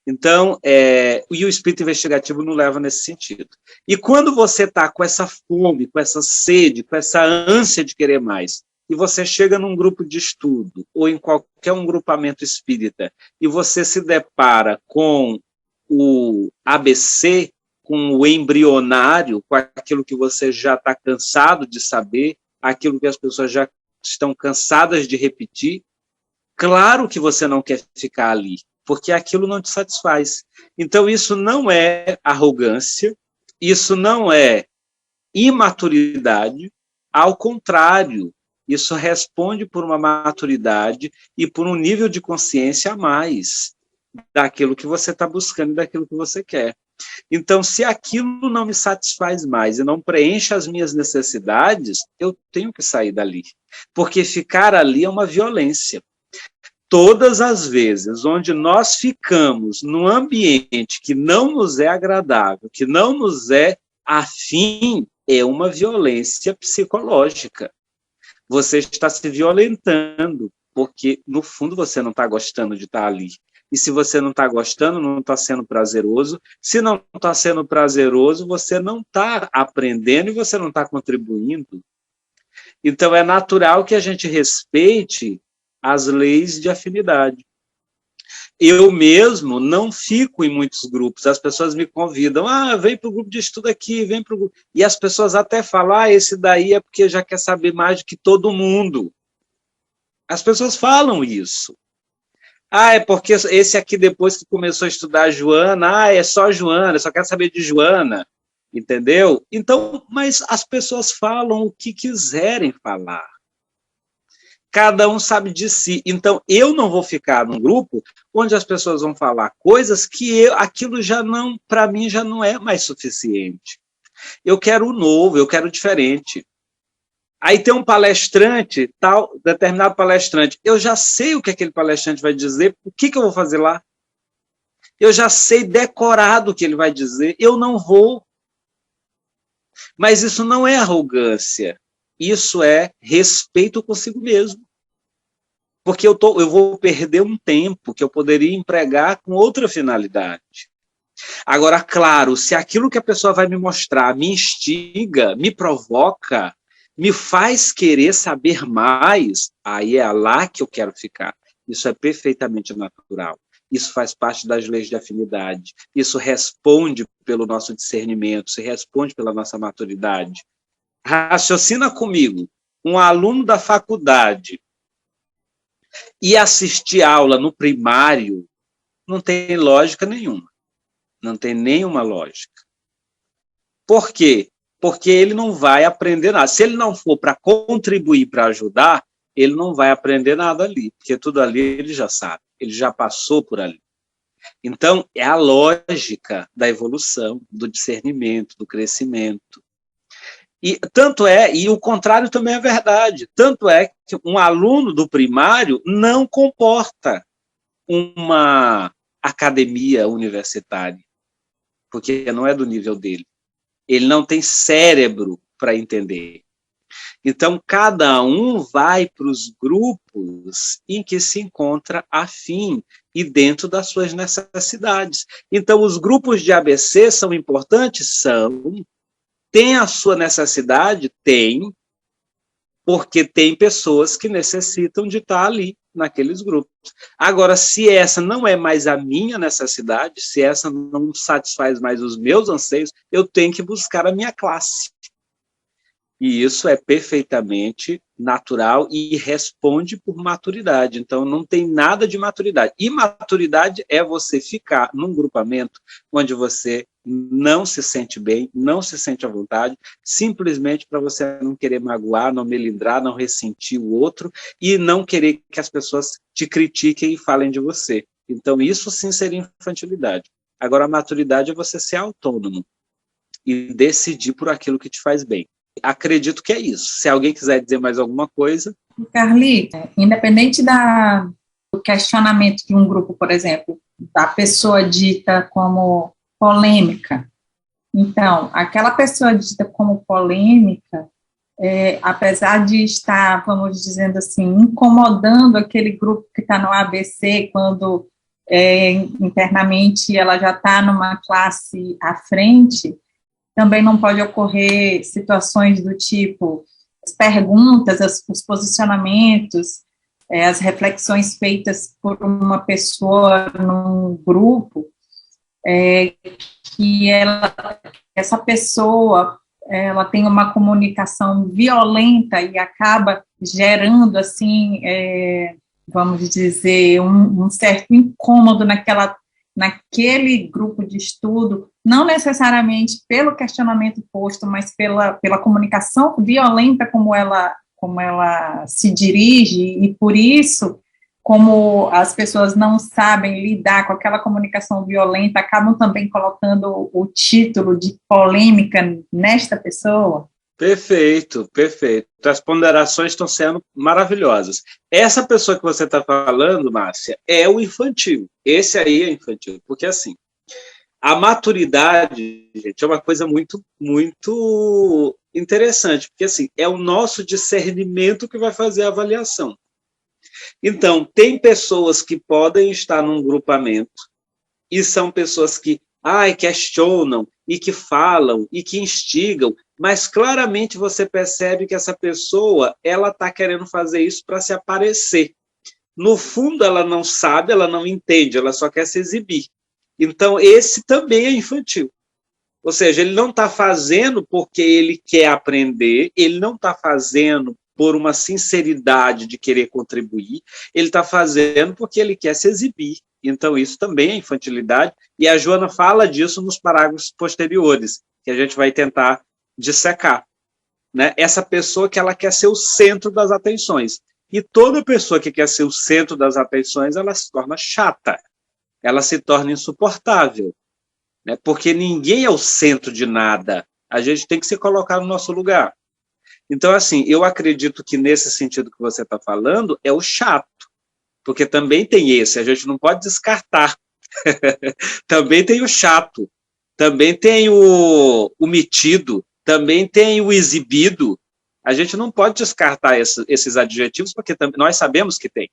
Então, e o espírito investigativo não leva nesse sentido. E quando você está com essa fome, com essa sede, com essa ânsia de querer mais, e você chega num grupo de estudo, ou em qualquer um grupamento espírita, e você se depara com o ABC, com o embrionário, com aquilo que você já está cansado de saber, aquilo que as pessoas já estão cansadas de repetir, claro que você não quer ficar ali, porque aquilo não te satisfaz. Então, isso não é arrogância, isso não é imaturidade, ao contrário, isso responde por uma maturidade e por um nível de consciência a mais daquilo que você está buscando e daquilo que você quer. Então, se aquilo não me satisfaz mais e não preenche as minhas necessidades, eu tenho que sair dali, porque ficar ali é uma violência. Todas as vezes onde nós ficamos num ambiente que não nos é agradável, que não nos é afim, é uma violência psicológica. Você está se violentando, porque, no fundo, você não está gostando de estar ali. E se você não está gostando, não está sendo prazeroso. Se não está sendo prazeroso, você não está aprendendo e você não está contribuindo. Então, é natural que a gente respeite as leis de afinidade. Eu mesmo não fico em muitos grupos, as pessoas me convidam, vem para o grupo de estudo aqui, vem para o grupo. E as pessoas até falam, esse daí é porque já quer saber mais do que todo mundo. As pessoas falam isso. É porque esse aqui, depois que começou a estudar a Joana, é só Joana, só quer saber de Joana, entendeu? Então, mas as pessoas falam o que quiserem falar. Cada um sabe de si. Então, eu não vou ficar num grupo onde as pessoas vão falar coisas que aquilo já não, para mim, já não é mais suficiente. Eu quero o novo, eu quero o diferente. Aí tem um palestrante, tal, determinado palestrante. Eu já sei o que aquele palestrante vai dizer, o que eu vou fazer lá? Eu já sei decorado o que ele vai dizer, eu não vou. Mas isso não é arrogância. Isso é respeito consigo mesmo. Porque eu vou perder um tempo que eu poderia empregar com outra finalidade. Agora, claro, se aquilo que a pessoa vai me mostrar me instiga, me provoca, me faz querer saber mais, aí é lá que eu quero ficar. Isso é perfeitamente natural. Isso faz parte das leis de afinidade. Isso responde pelo nosso discernimento, se responde pela nossa maturidade. Raciocina comigo, um aluno da faculdade e assistir aula no primário não tem lógica nenhuma. Não tem nenhuma lógica. Por quê? Porque ele não vai aprender nada. Se ele não for para contribuir, para ajudar, ele não vai aprender nada ali, porque tudo ali ele já sabe, ele já passou por ali. Então, é a lógica da evolução, do discernimento, do crescimento. E tanto é, e o contrário também é verdade, tanto é que um aluno do primário não comporta uma academia universitária, porque não é do nível dele. Ele não tem cérebro para entender. Então, cada um vai para os grupos em que se encontra afim e dentro das suas necessidades. Então, os grupos de ABC são importantes? São. Tem a sua necessidade? Tem, porque tem pessoas que necessitam de estar ali, naqueles grupos. Agora, se essa não é mais a minha necessidade, se essa não satisfaz mais os meus anseios, eu tenho que buscar a minha classe. E isso é perfeitamente natural e responde por maturidade. Então, não tem nada de maturidade. E maturidade é você ficar num grupamento onde você não se sente bem, não se sente à vontade, simplesmente para você não querer magoar, não melindrar, não ressentir o outro e não querer que as pessoas te critiquem e falem de você. Então, isso sim seria infantilidade. Agora, a maturidade é você ser autônomo e decidir por aquilo que te faz bem. Acredito que é isso. Se alguém quiser dizer mais alguma coisa. Carlito, independente do questionamento de um grupo, por exemplo, da pessoa dita como polêmica. Então, aquela pessoa dita como polêmica, apesar de estar, vamos dizendo assim, incomodando aquele grupo que está no ABC, quando internamente ela já está numa classe à frente, também não pode ocorrer situações do tipo as perguntas, os posicionamentos, as reflexões feitas por uma pessoa num grupo, que essa pessoa ela tem uma comunicação violenta e acaba gerando, assim, vamos dizer, um certo incômodo naquele grupo de estudo, não necessariamente pelo questionamento posto, mas pela comunicação violenta como ela se dirige, e por isso, como as pessoas não sabem lidar com aquela comunicação violenta, acabam também colocando o título de polêmica nesta pessoa. Perfeito, perfeito. As ponderações estão sendo maravilhosas. Essa pessoa que você está falando, Márcia, é o infantil. Esse aí é infantil, porque assim, a maturidade, gente, é uma coisa muito, muito interessante, porque assim, é o nosso discernimento que vai fazer a avaliação. Então, tem pessoas que podem estar num grupamento e são pessoas que questionam e que falam e que instigam, mas claramente você percebe que essa pessoa, ela está querendo fazer isso para se aparecer. No fundo, ela não sabe, ela não entende, ela só quer se exibir. Então, esse também é infantil. Ou seja, ele não está fazendo porque ele quer aprender, ele não está fazendo por uma sinceridade de querer contribuir, ele está fazendo porque ele quer se exibir. Então, isso também é infantilidade, e a Joana fala disso nos parágrafos posteriores, que a gente vai tentar dissecar. Né? Essa pessoa que ela quer ser o centro das atenções. E toda pessoa que quer ser o centro das atenções, ela se torna chata, ela se torna insuportável, né? Porque ninguém é o centro de nada, a gente tem que se colocar no nosso lugar. Então, assim, eu acredito que nesse sentido que você está falando, é o chato, porque também tem esse, a gente não pode descartar. Também tem o chato, também tem o metido, também tem o exibido. A gente não pode descartar esses adjetivos, porque nós sabemos que tem.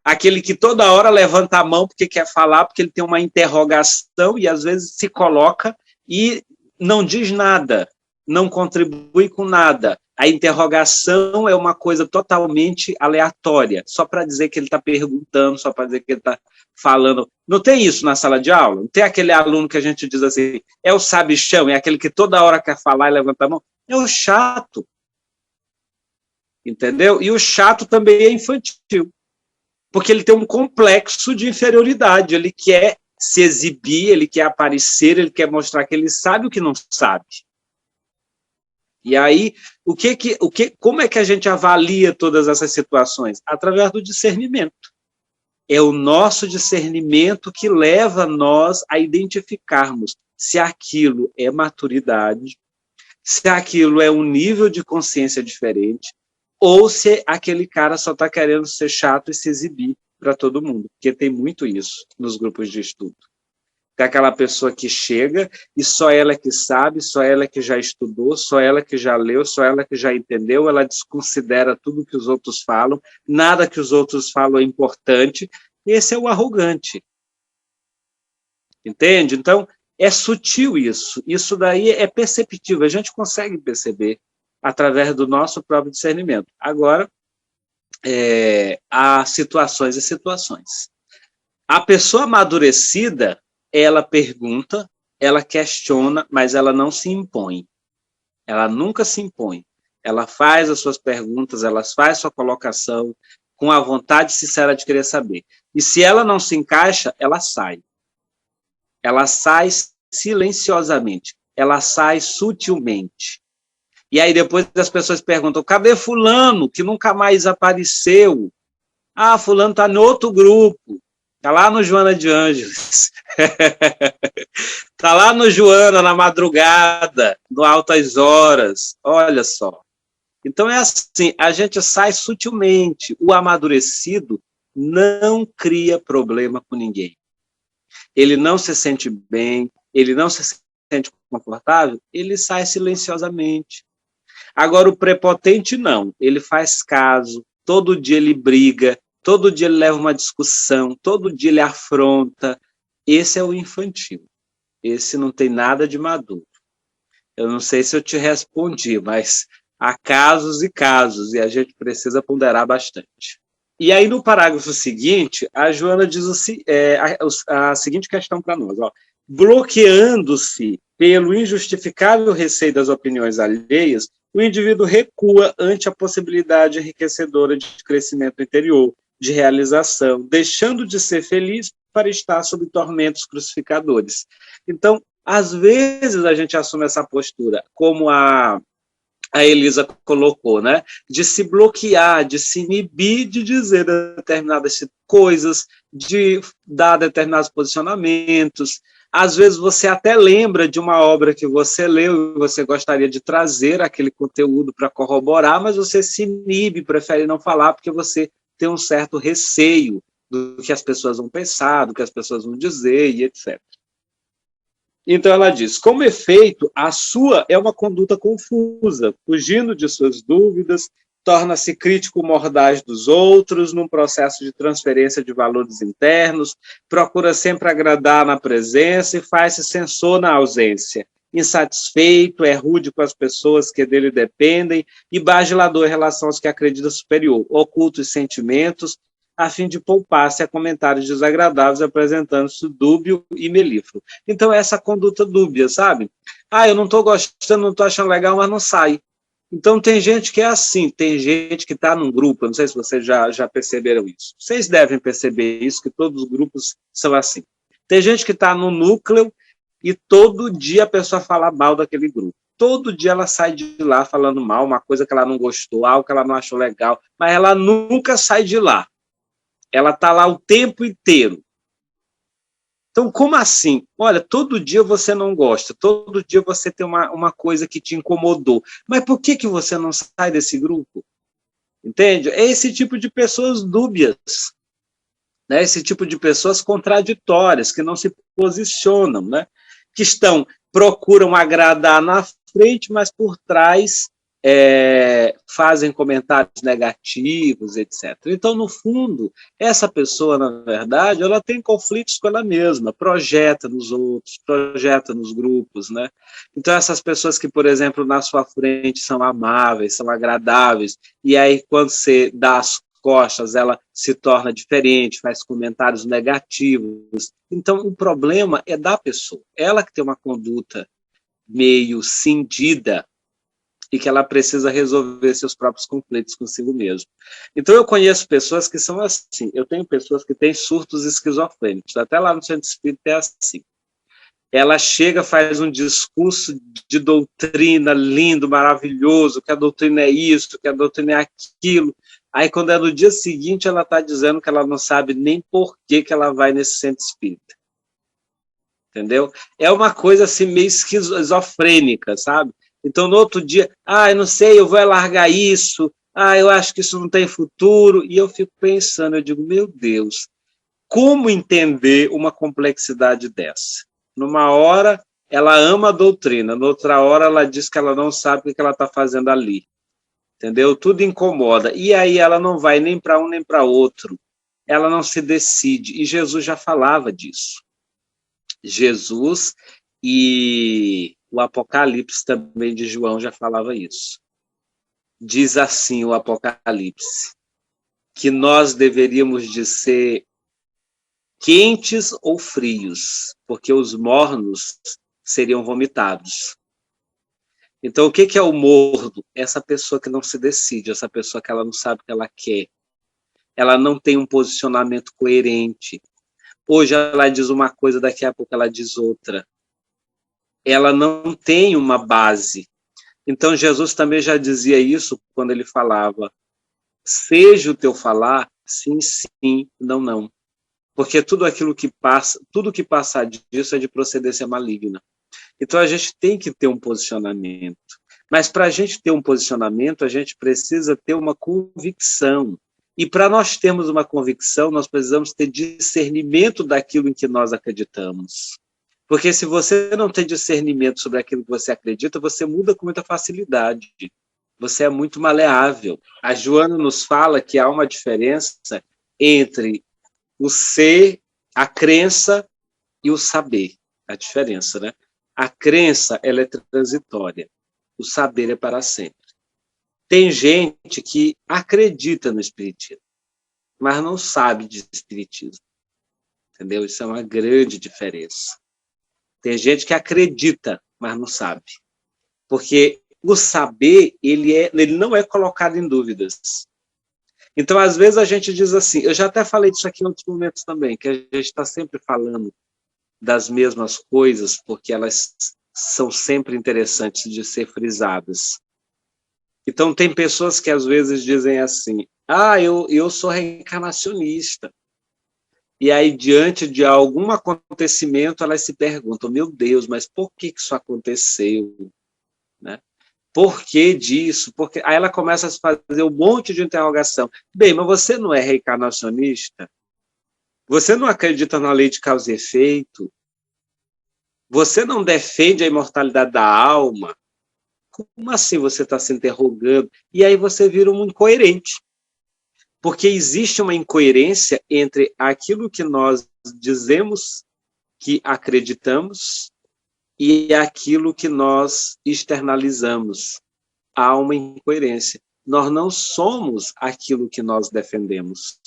Aquele que toda hora levanta a mão porque quer falar, porque ele tem uma interrogação e às vezes se coloca e não diz nada, não contribui com nada. A interrogação é uma coisa totalmente aleatória, só para dizer que ele está perguntando, só para dizer que ele está falando. Não tem isso na sala de aula? Não tem aquele aluno que a gente diz assim, é o sabichão, é aquele que toda hora quer falar e levanta a mão? É o chato. Entendeu? E o chato também é infantil, porque ele tem um complexo de inferioridade, ele quer se exibir, ele quer aparecer, ele quer mostrar que ele sabe o que não sabe. E aí, como é que a gente avalia todas essas situações? Através do discernimento. É o nosso discernimento que leva nós a identificarmos se aquilo é maturidade, se aquilo é um nível de consciência diferente, ou se aquele cara só está querendo ser chato e se exibir para todo mundo, porque tem muito isso nos grupos de estudo. Tem aquela pessoa que chega e só ela que sabe, só ela que já estudou, só ela que já leu, só ela que já entendeu, ela desconsidera tudo que os outros falam, nada que os outros falam é importante, esse é o arrogante. Entende? Então, é sutil isso daí é perceptível, a gente consegue perceber através do nosso próprio discernimento. Agora, há situações e situações. A pessoa amadurecida, ela pergunta, ela questiona, mas ela não se impõe. Ela nunca se impõe. Ela faz as suas perguntas, ela faz sua colocação com a vontade sincera de querer saber. E se ela não se encaixa, ela sai. Ela sai silenciosamente. Ela sai sutilmente. E aí depois as pessoas perguntam, cadê fulano, que nunca mais apareceu? Ah, fulano está no outro grupo, está lá no Joana de Ângeles, está lá no Joana na madrugada, no Altas Horas, olha só. Então é assim, a gente sai sutilmente, o amadurecido não cria problema com ninguém. Ele não se sente bem, ele não se sente confortável, ele sai silenciosamente. Agora, o prepotente não, ele faz caso, todo dia ele briga, todo dia ele leva uma discussão, todo dia ele afronta. Esse é o infantil, esse não tem nada de maduro. Eu não sei se eu te respondi, mas há casos e casos, e a gente precisa ponderar bastante. E aí, no parágrafo seguinte, a Joana diz a seguinte questão para nós, ó, bloqueando-se pelo injustificável receio das opiniões alheias, o indivíduo recua ante a possibilidade enriquecedora de crescimento interior, de realização, deixando de ser feliz para estar sob tormentos crucificadores. Então, às vezes a gente assume essa postura, como a Elisa colocou, né? De se bloquear, de se inibir de dizer determinadas coisas, de dar determinados posicionamentos. Às vezes você até lembra de uma obra que você leu e você gostaria de trazer aquele conteúdo para corroborar, mas você se inibe, prefere não falar porque você tem um certo receio do que as pessoas vão pensar, do que as pessoas vão dizer e etc. Então ela diz, como efeito, a sua é uma conduta confusa, fugindo de suas dúvidas, torna-se crítico mordaz dos outros, num processo de transferência de valores internos, procura sempre agradar na presença e faz-se censor na ausência. insatisfeito, é rude com as pessoas que dele dependem e bajulador em relação aos que acredita superior, oculta os sentimentos, a fim de poupar-se a comentários desagradáveis, apresentando-se dúbio e melífluo. Então, essa conduta dúbia, sabe? Eu não estou gostando, não estou achando legal, mas não sai. Então, tem gente que é assim, tem gente que está num grupo, eu não sei se vocês já perceberam isso. Vocês devem perceber isso, que todos os grupos são assim. Tem gente que está no núcleo e todo dia a pessoa fala mal daquele grupo. Todo dia ela sai de lá falando mal, uma coisa que ela não gostou, algo que ela não achou legal, mas ela nunca sai de lá. Ela está lá o tempo inteiro. Então, como assim? Olha, todo dia você não gosta, todo dia você tem uma coisa que te incomodou. Mas por que você não sai desse grupo? Entende? É esse tipo de pessoas dúbias, né? Esse tipo de pessoas contraditórias, que não se posicionam, né? Que procuram agradar na frente, mas por trás fazem comentários negativos, etc. Então, no fundo, essa pessoa, na verdade, ela tem conflitos com ela mesma, projeta nos outros, projeta nos grupos, né? Então, essas pessoas que, por exemplo, na sua frente são amáveis, são agradáveis, e aí, quando você dá as costas, ela se torna diferente, faz comentários negativos. Então, o problema é da pessoa. Ela que tem uma conduta meio cindida, e que ela precisa resolver seus próprios conflitos consigo mesma. Então, eu conheço pessoas que são assim. Eu tenho pessoas que têm surtos esquizofrênicos. Até lá no centro espírita é assim. Ela chega, faz um discurso de doutrina lindo, maravilhoso, que a doutrina é isso, que a doutrina é aquilo. Aí, quando é no dia seguinte, ela está dizendo que ela não sabe nem por que ela vai nesse centro espírita. Entendeu? É uma coisa assim meio esquizofrênica, sabe? Então, no outro dia, eu não sei, eu vou largar isso, eu acho que isso não tem futuro, e eu fico pensando, eu digo, meu Deus, como entender uma complexidade dessa? Numa hora, ela ama a doutrina, noutra hora, ela diz que ela não sabe o que ela está fazendo ali, entendeu? Tudo incomoda, e aí ela não vai nem para um nem para outro, ela não se decide, e Jesus já falava disso. Jesus e o Apocalipse também de João já falava isso. Diz assim o Apocalipse, que nós deveríamos de ser quentes ou frios, porque os mornos seriam vomitados. Então, o que é o morno? Essa pessoa que não se decide, essa pessoa que ela não sabe o que ela quer. Ela não tem um posicionamento coerente. Hoje ela diz uma coisa, daqui a pouco ela diz outra. Ela não tem uma base. Então, Jesus também já dizia isso quando ele falava, seja o teu falar, sim, sim, não, não. Porque tudo aquilo que passa, tudo que passar disso é de procedência maligna. Então, a gente tem que ter um posicionamento. Mas, para a gente ter um posicionamento, a gente precisa ter uma convicção. E, para nós termos uma convicção, nós precisamos ter discernimento daquilo em que nós acreditamos. Porque se você não tem discernimento sobre aquilo que você acredita, você muda com muita facilidade. Você é muito maleável. A Joana nos fala que há uma diferença entre o ser, a crença e o saber. A diferença, né? A crença, ela é transitória. O saber é para sempre. Tem gente que acredita no espiritismo, mas não sabe de espiritismo. Entendeu? Isso é uma grande diferença. Tem gente que acredita, mas não sabe. Porque o saber, ele não é colocado em dúvidas. Então, às vezes, a gente diz assim, eu já até falei disso aqui em outros momentos também, que a gente está sempre falando das mesmas coisas, porque elas são sempre interessantes de ser frisadas. Então, tem pessoas que às vezes dizem assim, eu sou reencarnacionista. E aí, diante de algum acontecimento, elas se perguntam, meu Deus, mas por que isso aconteceu? Né? Por que disso? Porque... Aí ela começa a fazer um monte de interrogação. Bem, mas você não é reencarnacionista? Você não acredita na lei de causa e efeito? Você não defende a imortalidade da alma? Como assim você está se interrogando? E aí você vira um incoerente. Porque existe uma incoerência entre aquilo que nós dizemos que acreditamos e aquilo que nós externalizamos. Há uma incoerência. Nós não somos aquilo que nós defendemos.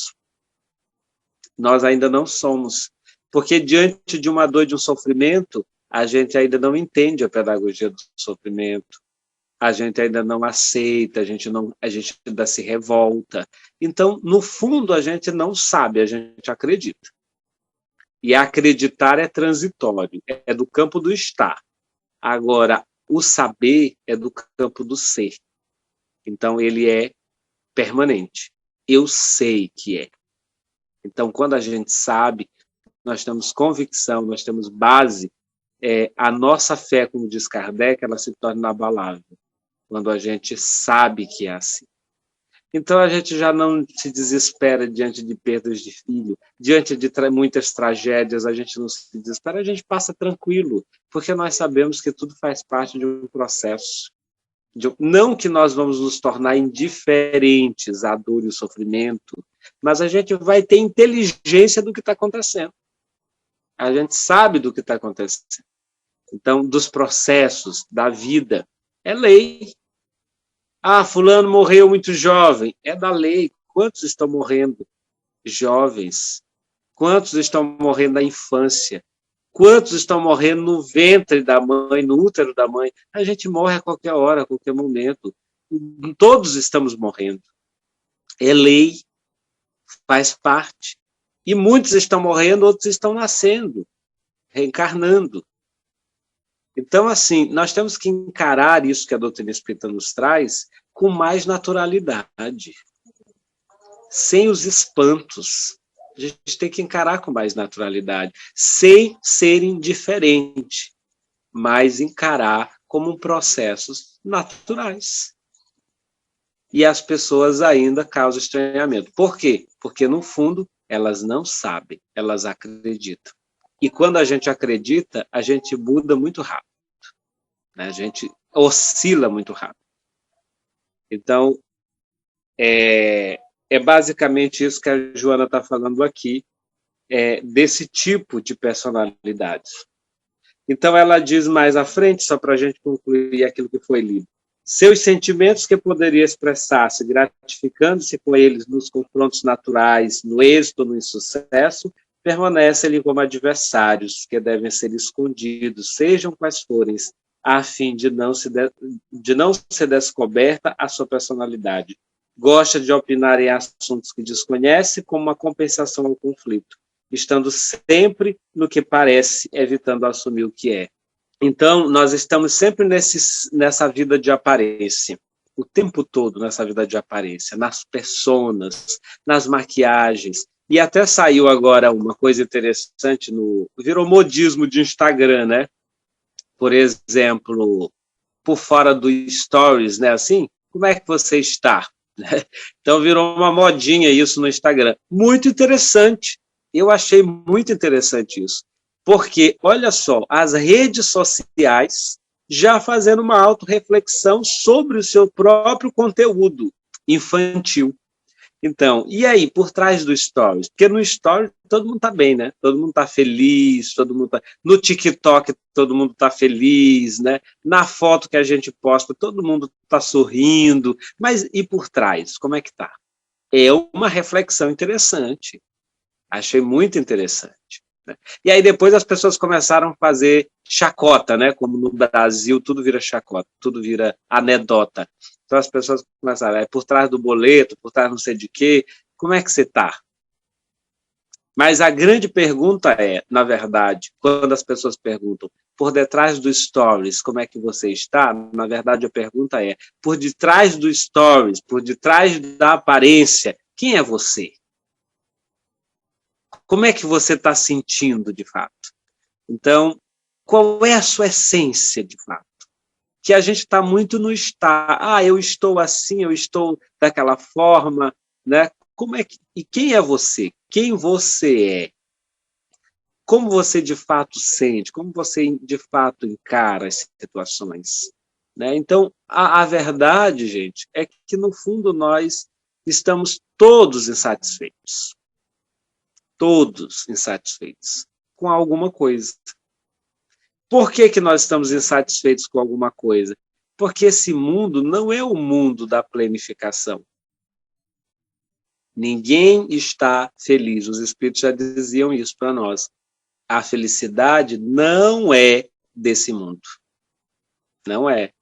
Nós ainda não somos. Porque diante de uma dor, de um sofrimento, a gente ainda não entende a pedagogia do sofrimento, a gente ainda não aceita, a gente ainda se revolta. Então, no fundo, a gente não sabe, a gente acredita. E acreditar é transitório, é do campo do estar. Agora, o saber é do campo do ser. Então, ele é permanente. Eu sei que é. Então, quando a gente sabe, nós temos convicção, nós temos base, a nossa fé, como diz Kardec, ela se torna inabalável, quando a gente sabe que é assim. Então, a gente já não se desespera diante de perdas de filho, diante de muitas tragédias, a gente não se desespera, a gente passa tranquilo, porque nós sabemos que tudo faz parte de um processo. Não que nós vamos nos tornar indiferentes à dor e ao sofrimento, mas a gente vai ter inteligência do que está acontecendo. A gente sabe do que está acontecendo. Então, dos processos da vida, é lei. Ah, fulano morreu muito jovem. É da lei. Quantos estão morrendo jovens? Quantos estão morrendo na infância? Quantos estão morrendo no ventre da mãe, no útero da mãe? A gente morre a qualquer hora, a qualquer momento. Todos estamos morrendo. É lei. Faz parte. E muitos estão morrendo, outros estão nascendo, reencarnando. Então, assim, nós temos que encarar isso que a doutrina espírita nos traz com mais naturalidade, sem os espantos. A gente tem que encarar com mais naturalidade, sem ser indiferente, mas encarar como processos naturais. E as pessoas ainda causam estranhamento. Por quê? Porque, no fundo, elas não sabem, elas acreditam. E quando a gente acredita, a gente muda muito rápido. Né? A gente oscila muito rápido. Então, é basicamente isso que a Joana está falando aqui, desse tipo de personalidades. Então, ela diz mais à frente, só para a gente concluir aquilo que foi lido. Seus sentimentos que poderia expressar-se gratificando-se com eles nos confrontos naturais, no êxito, no insucesso, permanecem-lhe como adversários que devem ser escondidos, sejam quais forem, a fim de não ser descoberta a sua personalidade. Gosta de opinar em assuntos que desconhece como uma compensação ao conflito, estando sempre no que parece, evitando assumir o que é. Então, nós estamos sempre nessa vida de aparência, o tempo todo nessa vida de aparência, nas personas, nas maquiagens. E até saiu agora uma coisa interessante, virou modismo de Instagram, né? Por exemplo, por fora do Stories, né? Assim, como é que você está? Então, virou uma modinha isso no Instagram. Muito interessante. Eu achei muito interessante isso. Porque, olha só, as redes sociais já fazendo uma autorreflexão sobre o seu próprio conteúdo infantil. Então, e aí, por trás do Stories? Porque no Stories todo mundo está bem, né? Todo mundo está feliz, todo mundo tá... No TikTok todo mundo está feliz, né? Na foto que a gente posta todo mundo está sorrindo. Mas e por trás? Como é que está? É uma reflexão interessante. Achei muito interessante. Né? E aí depois as pessoas começaram a fazer chacota, né? Como no Brasil tudo vira chacota, tudo vira anedota. Então as pessoas começaram, por trás do boleto, por trás não sei de quê, como é que você está? Mas a grande pergunta na verdade, quando as pessoas perguntam, por detrás do Stories, como é que você está? Na verdade a pergunta por detrás do Stories, por detrás da aparência, quem é você? Como é que você está sentindo, de fato? Então, qual é a sua essência, de fato? Que a gente está muito no estar. Eu estou assim, eu estou daquela forma. Né? E quem é você? Quem você é? Como você, de fato, sente? Como você, de fato, encara as situações? Né? Então, a verdade, gente, é que, no fundo, nós estamos todos insatisfeitos. Todos insatisfeitos com alguma coisa. Por que nós estamos insatisfeitos com alguma coisa? Porque esse mundo não é o mundo da planificação. Ninguém está feliz. Os espíritos já diziam isso para nós. A felicidade não é desse mundo. Não é.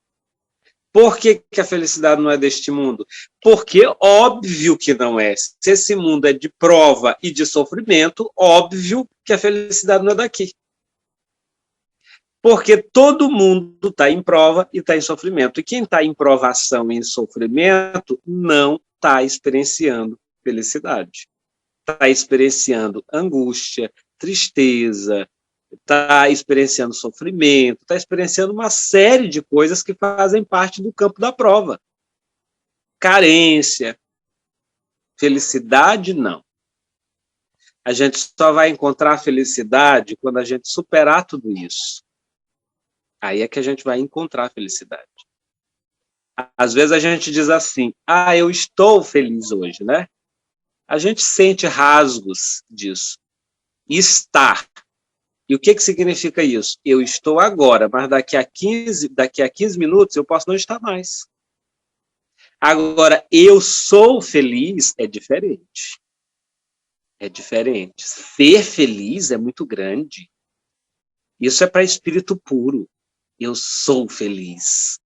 Por que a felicidade não é deste mundo? Porque óbvio que não é. Se esse mundo é de prova e de sofrimento, óbvio que a felicidade não é daqui. Porque todo mundo está em prova e está em sofrimento. E quem está em provação e em sofrimento não está experienciando felicidade. Está experienciando angústia, tristeza, está experienciando sofrimento, está experienciando uma série de coisas que fazem parte do campo da prova. Carência, felicidade, não. A gente só vai encontrar felicidade quando a gente superar tudo isso. Aí é que a gente vai encontrar a felicidade. Às vezes a gente diz assim, eu estou feliz hoje, né? A gente sente rasgos disso. Estar. E o que significa isso? Eu estou agora, mas daqui a 15 minutos eu posso não estar mais. Agora, eu sou feliz é diferente. É diferente. Ser feliz é muito grande. Isso é para espírito puro. Eu sou feliz.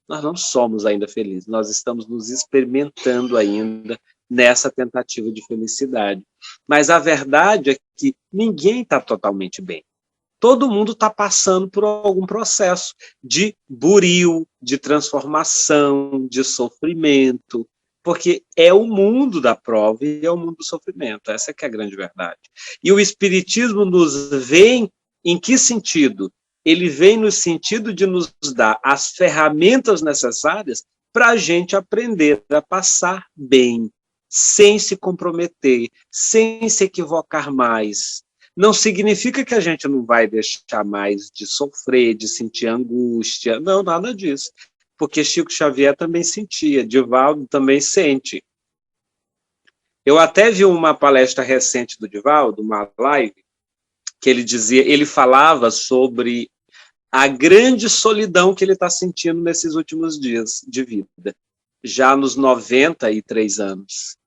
Nós não somos ainda felizes, nós estamos nos experimentando ainda nessa tentativa de felicidade. Mas a verdade é que ninguém está totalmente bem. Todo mundo está passando por algum processo de buril, de transformação, de sofrimento, porque é o mundo da prova e é o mundo do sofrimento. Essa é que é a grande verdade. E o Espiritismo nos vem em que sentido? Ele vem no sentido de nos dar as ferramentas necessárias para a gente aprender a passar bem, sem se comprometer, sem se equivocar mais. Não significa que a gente não vai deixar mais de sofrer, de sentir angústia. Não, nada disso. Porque Chico Xavier também sentia, Divaldo também sente. Eu até vi uma palestra recente do Divaldo, uma live, que ele falava sobre a grande solidão que ele está sentindo nesses últimos dias de vida, já nos 93 anos.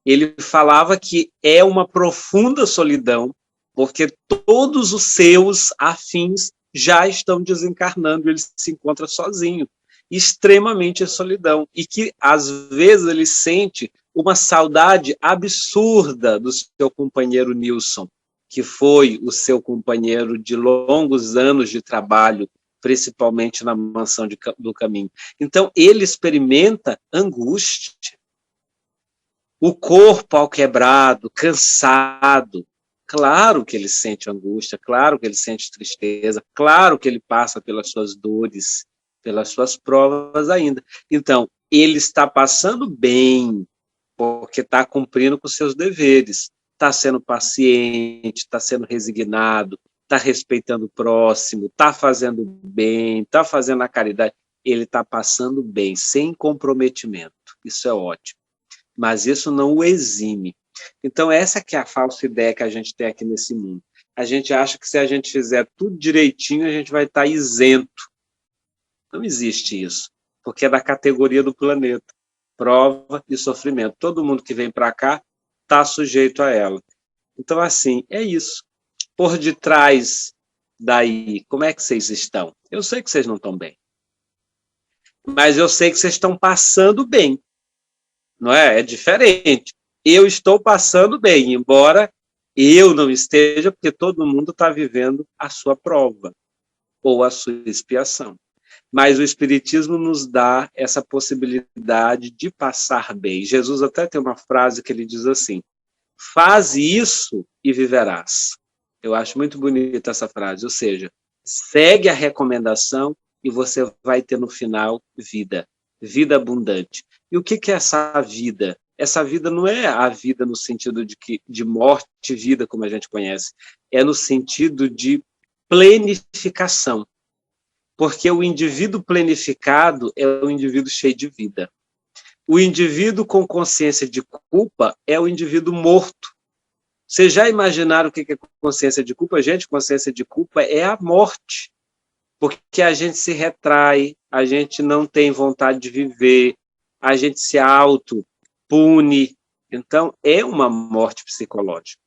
Ele falava que é uma profunda solidão, porque todos os seus afins já estão desencarnando, ele se encontra sozinho, extremamente em solidão, e que às vezes ele sente uma saudade absurda do seu companheiro Nilson, que foi o seu companheiro de longos anos de trabalho, principalmente na Mansão do Caminho. Então, ele experimenta angústia. O corpo alquebrado, cansado. Claro que ele sente angústia, claro que ele sente tristeza, claro que ele passa pelas suas dores, pelas suas provas ainda. Então, ele está passando bem, porque está cumprindo com seus deveres. Está sendo paciente, está sendo resignado, está respeitando o próximo, está fazendo bem, está fazendo a caridade. Ele está passando bem, sem comprometimento. Isso é ótimo. Mas isso não o exime. Então, essa que é a falsa ideia que a gente tem aqui nesse mundo. A gente acha que se a gente fizer tudo direitinho, a gente vai estar isento. Não existe isso, porque é da categoria do planeta. Prova e sofrimento. Todo mundo que vem para cá está sujeito a ela. Então, assim, é isso. Por detrás daí, como é que vocês estão? Eu sei que vocês não estão bem. Mas eu sei que vocês estão passando bem. Não é? É diferente. Eu estou passando bem, embora eu não esteja, porque todo mundo está vivendo a sua prova ou a sua expiação. Mas o Espiritismo nos dá essa possibilidade de passar bem. Jesus até tem uma frase que ele diz assim, faze isso e viverás. Eu acho muito bonita essa frase, ou seja, segue a recomendação e você vai ter no final vida, vida abundante. E o que é essa vida? Essa vida não é a vida no sentido de morte e vida, como a gente conhece, é no sentido de planificação. Porque o indivíduo planificado é o indivíduo cheio de vida. O indivíduo com consciência de culpa é o indivíduo morto. Vocês já imaginaram o que é consciência de culpa? Gente, consciência de culpa é a morte. porque a gente se retrai, a gente não tem vontade de viver, a gente se auto-pune. Então, é uma morte psicológica.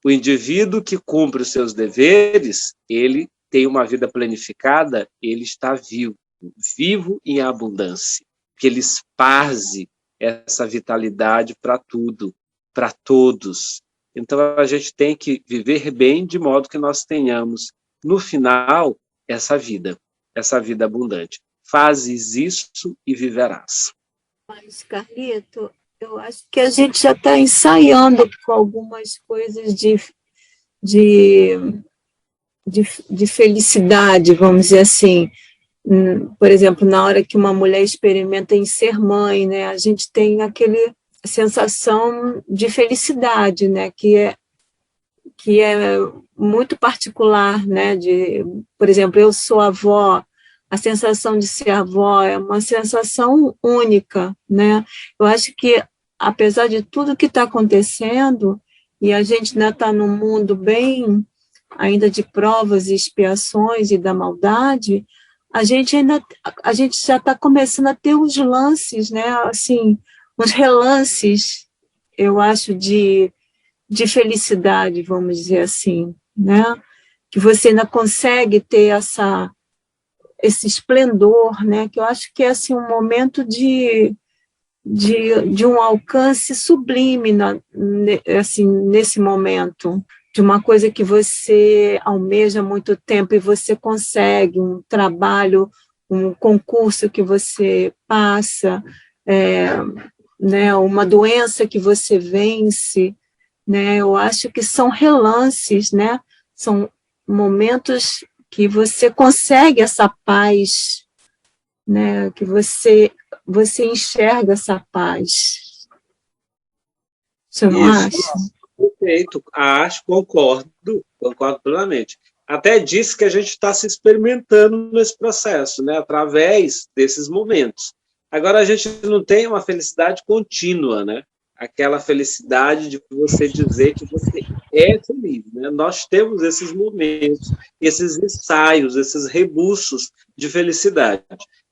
O indivíduo que cumpre os seus deveres, ele tem uma vida planificada, ele está vivo, vivo em abundância, que ele esparze essa vitalidade para tudo, para todos. Então, a gente tem que viver bem de modo que nós tenhamos, no final, essa vida abundante. Fazes isso e viverás. Mas, Carlito, eu acho que a gente já está ensaiando com algumas coisas de felicidade, vamos dizer assim. Por exemplo, na hora que uma mulher experimenta em ser mãe, né, a gente tem aquele sensação de felicidade, né, que é muito particular, né, por exemplo, eu sou avó, a sensação de ser avó é uma sensação única, né, eu acho que, apesar de tudo que está acontecendo, e a gente ainda está num mundo bem, ainda de provas e expiações e da maldade, a gente já está começando a ter uns lances, né, assim, uns relances, eu acho, de felicidade, vamos dizer assim, né? Que você ainda consegue ter esse esplendor, né? Que eu acho que é assim, um momento de um alcance sublime assim, nesse momento, de uma coisa que você almeja há muito tempo e você consegue, um trabalho, um concurso que você passa, né, uma doença que você vence, né, eu acho que são relances, né, são momentos que você consegue essa paz, né, que você enxerga essa paz. Você não acha? Perfeito, acho, concordo plenamente. Até disse que a gente está se experimentando nesse processo, né, através desses momentos. Agora, a gente não tem uma felicidade contínua, né? Aquela felicidade de você dizer que você é feliz, né? Nós temos esses momentos, esses ensaios, esses rebuços de felicidade.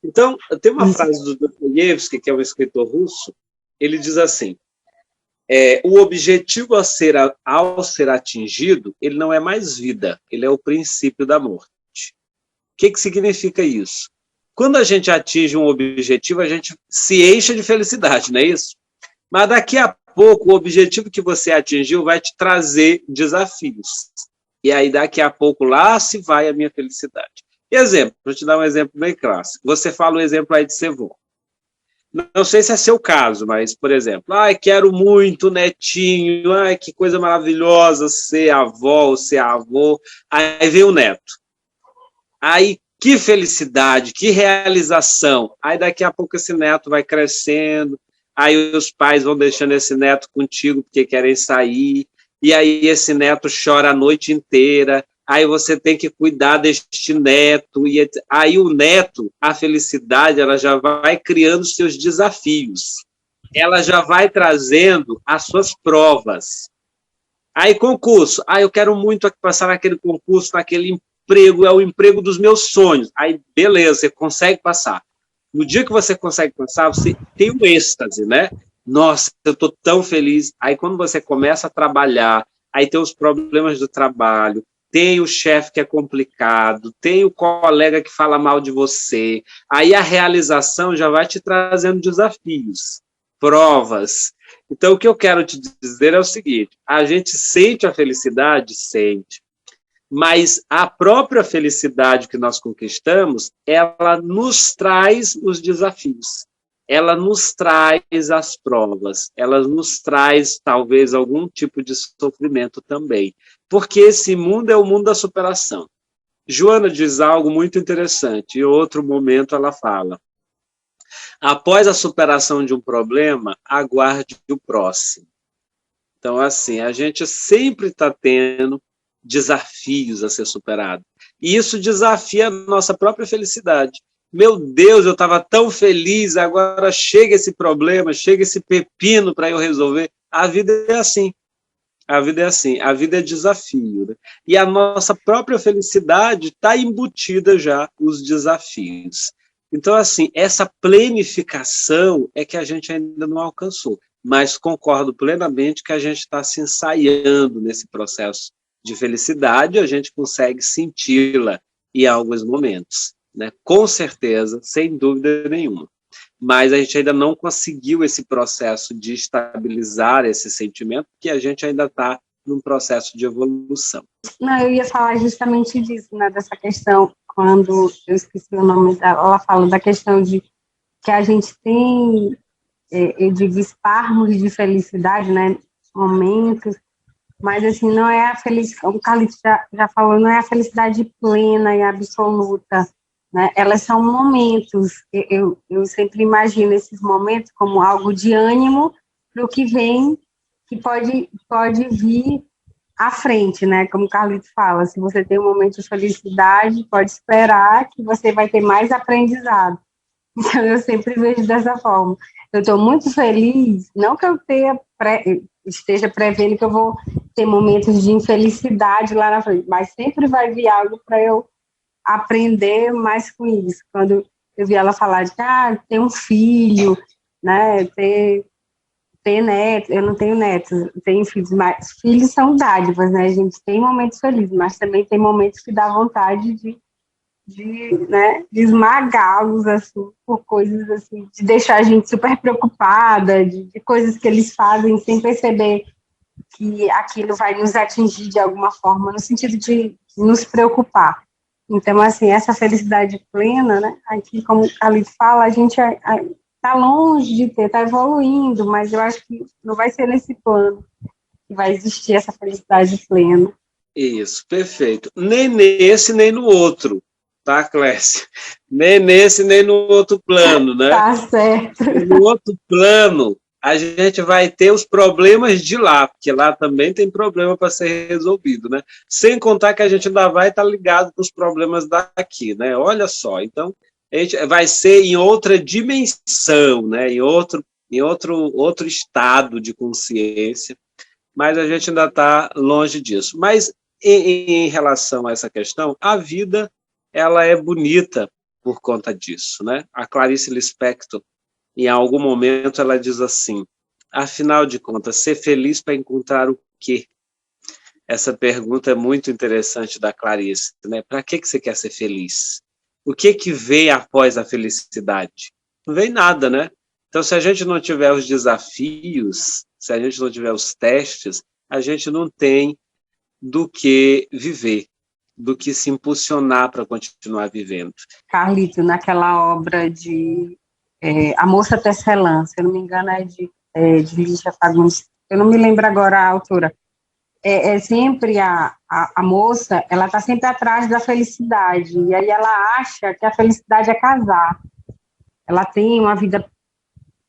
Então, tem uma frase do Dostoiévski, que é um escritor russo, ele diz assim, o objetivo ao ser atingido, ele não é mais vida, ele é o princípio da morte. O que significa isso? Quando a gente atinge um objetivo, a gente se enche de felicidade, não é isso? Mas daqui a pouco, o objetivo que você atingiu vai te trazer desafios. E aí, daqui a pouco, lá se vai a minha felicidade. Exemplo, vou te dar um exemplo bem clássico. Você fala o exemplo aí de ser avó. Não sei se é seu caso, mas, por exemplo, quero muito netinho, que coisa maravilhosa ser avó ou ser avô. Aí vem o neto. Aí, que felicidade, que realização. Aí daqui a pouco esse neto vai crescendo, aí os pais vão deixando esse neto contigo porque querem sair, e aí esse neto chora a noite inteira, aí você tem que cuidar deste neto, e aí o neto, a felicidade, ela já vai criando seus desafios, ela já vai trazendo as suas provas. Aí concurso, eu quero muito passar naquele concurso, naquele emprego, é o emprego dos meus sonhos. Aí, beleza, você consegue passar. No dia que você consegue passar, você tem um êxtase, né? Nossa, eu estou tão feliz. Aí, quando você começa a trabalhar, aí tem os problemas do trabalho, tem o chefe que é complicado, tem o colega que fala mal de você, aí a realização já vai te trazendo desafios, provas. Então, o que eu quero te dizer é o seguinte, a gente sente a felicidade? Sente. Mas a própria felicidade que nós conquistamos, ela nos traz os desafios, ela nos traz as provas, ela nos traz, talvez, algum tipo de sofrimento também, porque esse mundo é o mundo da superação. Joana diz algo muito interessante, em outro momento ela fala, após a superação de um problema, aguarde o próximo. Então, assim, a gente sempre está tendo desafios a ser superado. E isso desafia a nossa própria felicidade. Meu Deus, eu estava tão feliz, agora chega esse problema, chega esse pepino para eu resolver. A vida é assim. A vida é assim, a vida é desafio, né? E a nossa própria felicidade está embutida já os desafios. Então, assim, essa planificação é que a gente ainda não alcançou, mas concordo plenamente que a gente está se ensaiando nesse processo de felicidade, a gente consegue senti-la em alguns momentos, né? Com certeza, sem dúvida nenhuma. Mas a gente ainda não conseguiu esse processo de estabilizar esse sentimento, porque a gente ainda está num processo de evolução. Não, eu ia falar justamente disso, né, dessa questão, quando eu esqueci o nome dela, ela fala da questão de que a gente tem, eu digo, espasmos de felicidade, né, momentos, mas assim, não é a felicidade, como o Carlito já falou, não é a felicidade plena e absoluta, né? Elas são momentos, eu sempre imagino esses momentos como algo de ânimo para o que vem, que pode vir à frente, né? Como o Carlito fala, se você tem um momento de felicidade, pode esperar que você vai ter mais aprendizado. Então, eu sempre vejo dessa forma. Eu estou muito feliz, não que eu esteja prevendo que eu vou ter momentos de infelicidade lá na frente, mas sempre vai vir algo para eu aprender mais com isso. Quando eu vi ela falar de ter um filho, né, ter neto, eu não tenho netos, tenho filhos, mas filhos são dádivas, né, a gente tem momentos felizes, mas também tem momentos que dá vontade de esmagá-los, assim, por coisas assim, de deixar a gente super preocupada, de coisas que eles fazem sem perceber que aquilo vai nos atingir de alguma forma, no sentido de nos preocupar. Então, assim, essa felicidade plena, né, aqui, como a Carlito fala, a gente está longe de ter, está evoluindo, mas eu acho que não vai ser nesse plano que vai existir essa felicidade plena. Isso, perfeito. Nem nesse, nem no outro, tá, Clécia? Nem nesse, nem no outro plano, né? Tá certo. No outro plano, a gente vai ter os problemas de lá, porque lá também tem problema para ser resolvido, né? Sem contar que a gente ainda vai estar ligado com os problemas daqui, né? Olha só, então, a gente vai ser em outra dimensão, né? Em outro estado de consciência, mas a gente ainda está longe disso. Mas, em relação a essa questão, a vida, ela é bonita por conta disso, né? A Clarice Lispector, em algum momento, ela diz assim, afinal de contas, ser feliz para encontrar o quê? Essa pergunta é muito interessante da Clarice, né? Para que você quer ser feliz? O que vem após a felicidade? Não vem nada, né? Então, se a gente não tiver os desafios, se a gente não tiver os testes, a gente não tem do que viver, do que se impulsionar para continuar vivendo. Carlito, naquela obra de A Moça Tecelã, se eu não me engano é de Lígia Fagundes, eu não me lembro agora a autora, sempre a moça, ela está sempre atrás da felicidade, e aí ela acha que a felicidade é casar. Ela tem uma vida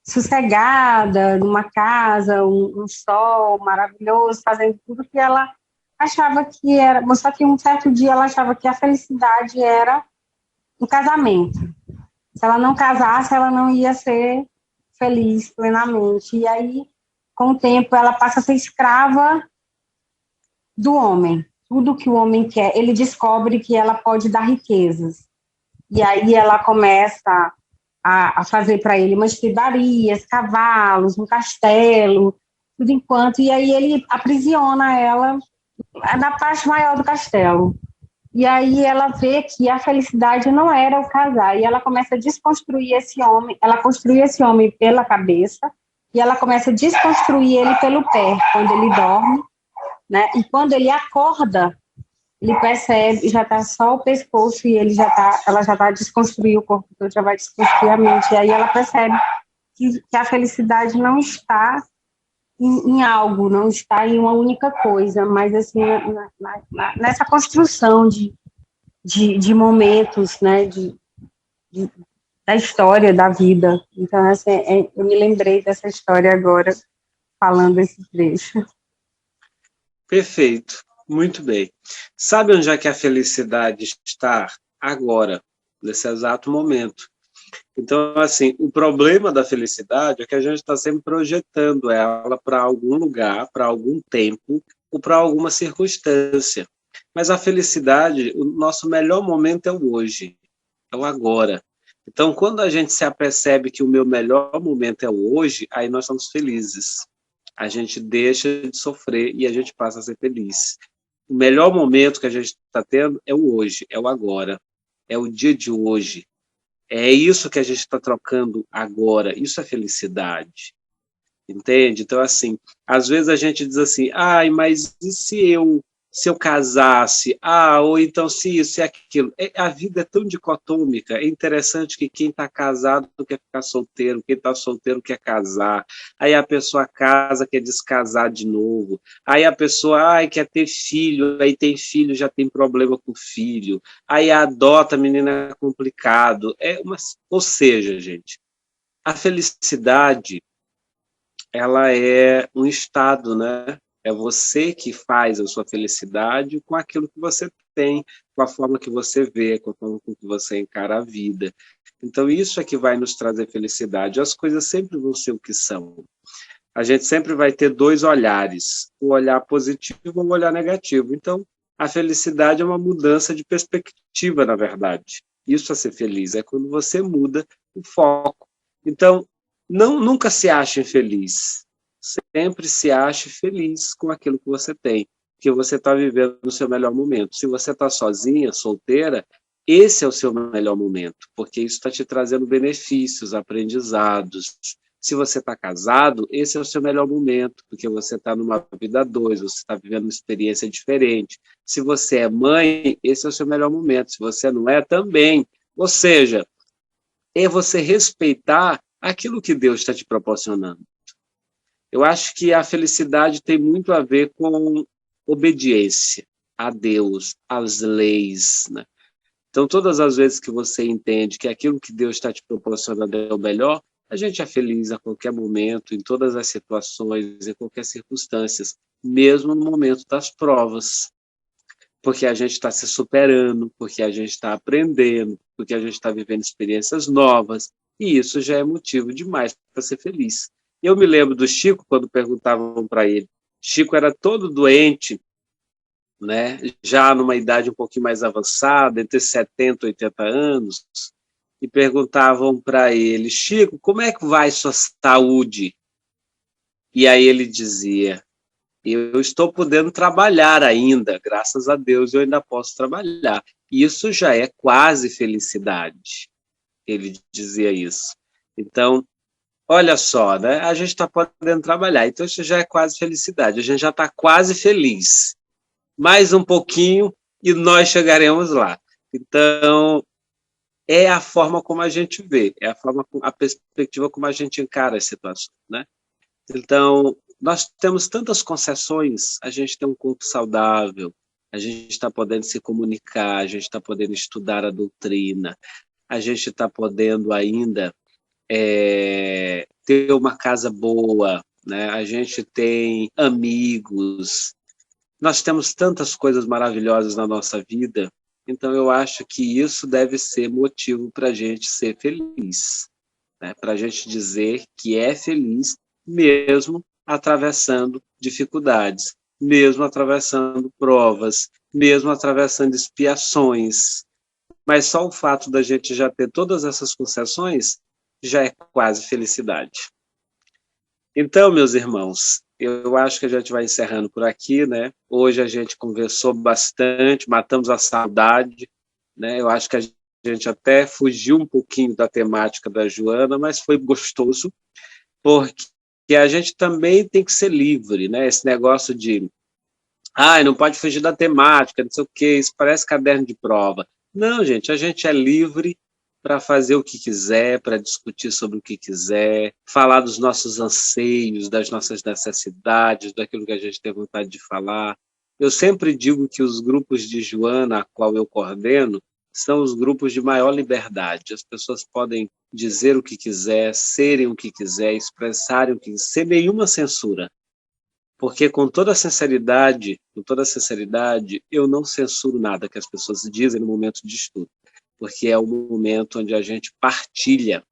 sossegada, numa casa, um sol maravilhoso, fazendo tudo que ela achava que era, mas só que um certo dia ela achava que a felicidade era um casamento. Se ela não casasse, ela não ia ser feliz plenamente. E aí, com o tempo, ela passa a ser escrava do homem. Tudo que o homem quer, ele descobre que ela pode dar riquezas. E aí ela começa a fazer para ele umas escadarias, cavalos, um castelo, tudo enquanto. E aí ele aprisiona ela na parte maior do castelo. E aí ela vê que a felicidade não era o casar, e ela começa a desconstruir esse homem, ela construi esse homem pela cabeça, e ela começa a desconstruir ele pelo pé, quando ele dorme, né? E quando ele acorda, ele percebe, já está só o pescoço, e ela já está desconstruindo o corpo todo, já vai desconstruir a mente, e aí ela percebe que a felicidade não está em algo, não está em uma única coisa, mas assim, nessa construção de momentos, né, da história da vida. Então, assim, eu me lembrei dessa história agora, falando esse trecho. Perfeito, muito bem. Sabe onde é que a felicidade está agora, nesse exato momento? Então, assim, o problema da felicidade é que a gente está sempre projetando ela para algum lugar, para algum tempo, ou para alguma circunstância. Mas a felicidade, o nosso melhor momento é o hoje, é o agora. Então, quando a gente se apercebe que o meu melhor momento é o hoje, aí nós somos felizes. A gente deixa de sofrer e a gente passa a ser feliz. O melhor momento que a gente está tendo é o hoje, é o agora, é o dia de hoje. É isso que a gente está trocando agora. Isso é felicidade. Entende? Então, assim, às vezes a gente diz assim, ai, mas e se eu casasse? Ah, ou então se isso e aquilo. A vida é tão dicotômica, é interessante que quem está casado quer ficar solteiro, quem está solteiro quer casar, aí a pessoa casa, quer descasar de novo, aí a pessoa, ai, quer ter filho, aí tem filho, já tem problema com o filho, aí adota, menina, é complicado. Ou seja, gente, a felicidade ela é um estado, né? É você que faz a sua felicidade com aquilo que você tem, com a forma que você vê, com a forma com que você encara a vida. Então, isso é que vai nos trazer felicidade. As coisas sempre vão ser o que são. A gente sempre vai ter dois olhares, o olhar positivo e o olhar negativo. Então, a felicidade é uma mudança de perspectiva, na verdade. Isso é ser feliz, é quando você muda o foco. Então, nunca se ache infeliz. Sempre se ache feliz com aquilo que você tem, que você está vivendo no seu melhor momento. Se você está sozinha, solteira, esse é o seu melhor momento, porque isso está te trazendo benefícios, aprendizados. Se você está casado, esse é o seu melhor momento, porque você está numa vida a dois, você está vivendo uma experiência diferente. Se você é mãe, esse é o seu melhor momento. Se você não é, também. Ou seja, é você respeitar aquilo que Deus está te proporcionando. Eu acho que a felicidade tem muito a ver com obediência a Deus, às leis, né? Então, todas as vezes que você entende que aquilo que Deus está te proporcionando é o melhor, a gente é feliz a qualquer momento, em todas as situações, em qualquer circunstância, mesmo no momento das provas, porque a gente está se superando, porque a gente está aprendendo, porque a gente está vivendo experiências novas, e isso já é motivo demais para ser feliz. Eu me lembro do Chico, quando perguntavam para ele, Chico era todo doente, né, já numa idade um pouquinho mais avançada, entre 70 e 80 anos, e perguntavam para ele, Chico, como é que vai sua saúde? E aí ele dizia, eu estou podendo trabalhar ainda, graças a Deus eu ainda posso trabalhar. Isso já é quase felicidade, ele dizia isso. Então, olha só, né? A gente está podendo trabalhar, então isso já é quase felicidade, a gente já está quase feliz. Mais um pouquinho e nós chegaremos lá. Então, é a forma como a gente vê, é a perspectiva como a gente encara as situações, né? Então, nós temos tantas concessões, a gente tem um corpo saudável, a gente está podendo se comunicar, a gente está podendo estudar a doutrina, a gente está podendo ainda ter uma casa boa, né? A gente tem amigos, nós temos tantas coisas maravilhosas na nossa vida, então eu acho que isso deve ser motivo para a gente ser feliz, né? Para a gente dizer que é feliz mesmo atravessando dificuldades, mesmo atravessando provas, mesmo atravessando expiações. Mas só o fato da gente já ter todas essas concessões já é quase felicidade. Então, meus irmãos, eu acho que a gente vai encerrando por aqui, né? Hoje a gente conversou bastante, matamos a saudade, né? Eu acho que a gente até fugiu um pouquinho da temática da Joana, mas foi gostoso, porque a gente também tem que ser livre, né? Esse negócio de, não pode fugir da temática, não sei o quê, isso parece caderno de prova. Não, gente, a gente é livre para fazer o que quiser, para discutir sobre o que quiser, falar dos nossos anseios, das nossas necessidades, daquilo que a gente tem vontade de falar. Eu sempre digo que os grupos de Joana, a qual eu coordeno, são os grupos de maior liberdade. As pessoas podem dizer o que quiser, serem o que quiser, expressarem o que quiser, sem nenhuma censura. Porque com toda sinceridade, eu não censuro nada que as pessoas dizem no momento de estudo. porque é o momento onde a gente partilha,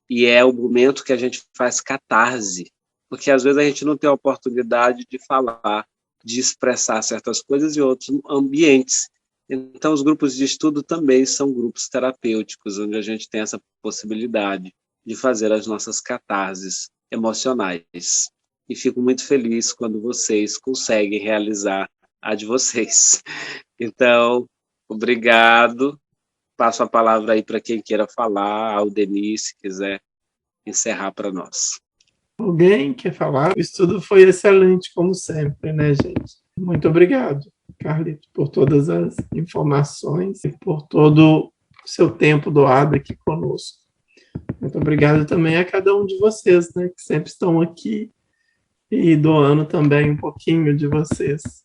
e é o momento que a gente faz catarse, porque às vezes a gente não tem a oportunidade de falar, de expressar certas coisas em outros ambientes. Então, os grupos de estudo também são grupos terapêuticos, onde a gente tem essa possibilidade de fazer as nossas catarses emocionais. E fico muito feliz quando vocês conseguem realizar a de vocês. Então, obrigado. Passo a palavra aí para quem queira falar, ao Denis, se quiser encerrar para nós. Alguém quer falar? O estudo foi excelente, como sempre, né, gente? Muito obrigado, Carlito, por todas as informações e por todo o seu tempo doado aqui conosco. Muito obrigado também a cada um de vocês, né, que sempre estão aqui e doando também um pouquinho de vocês.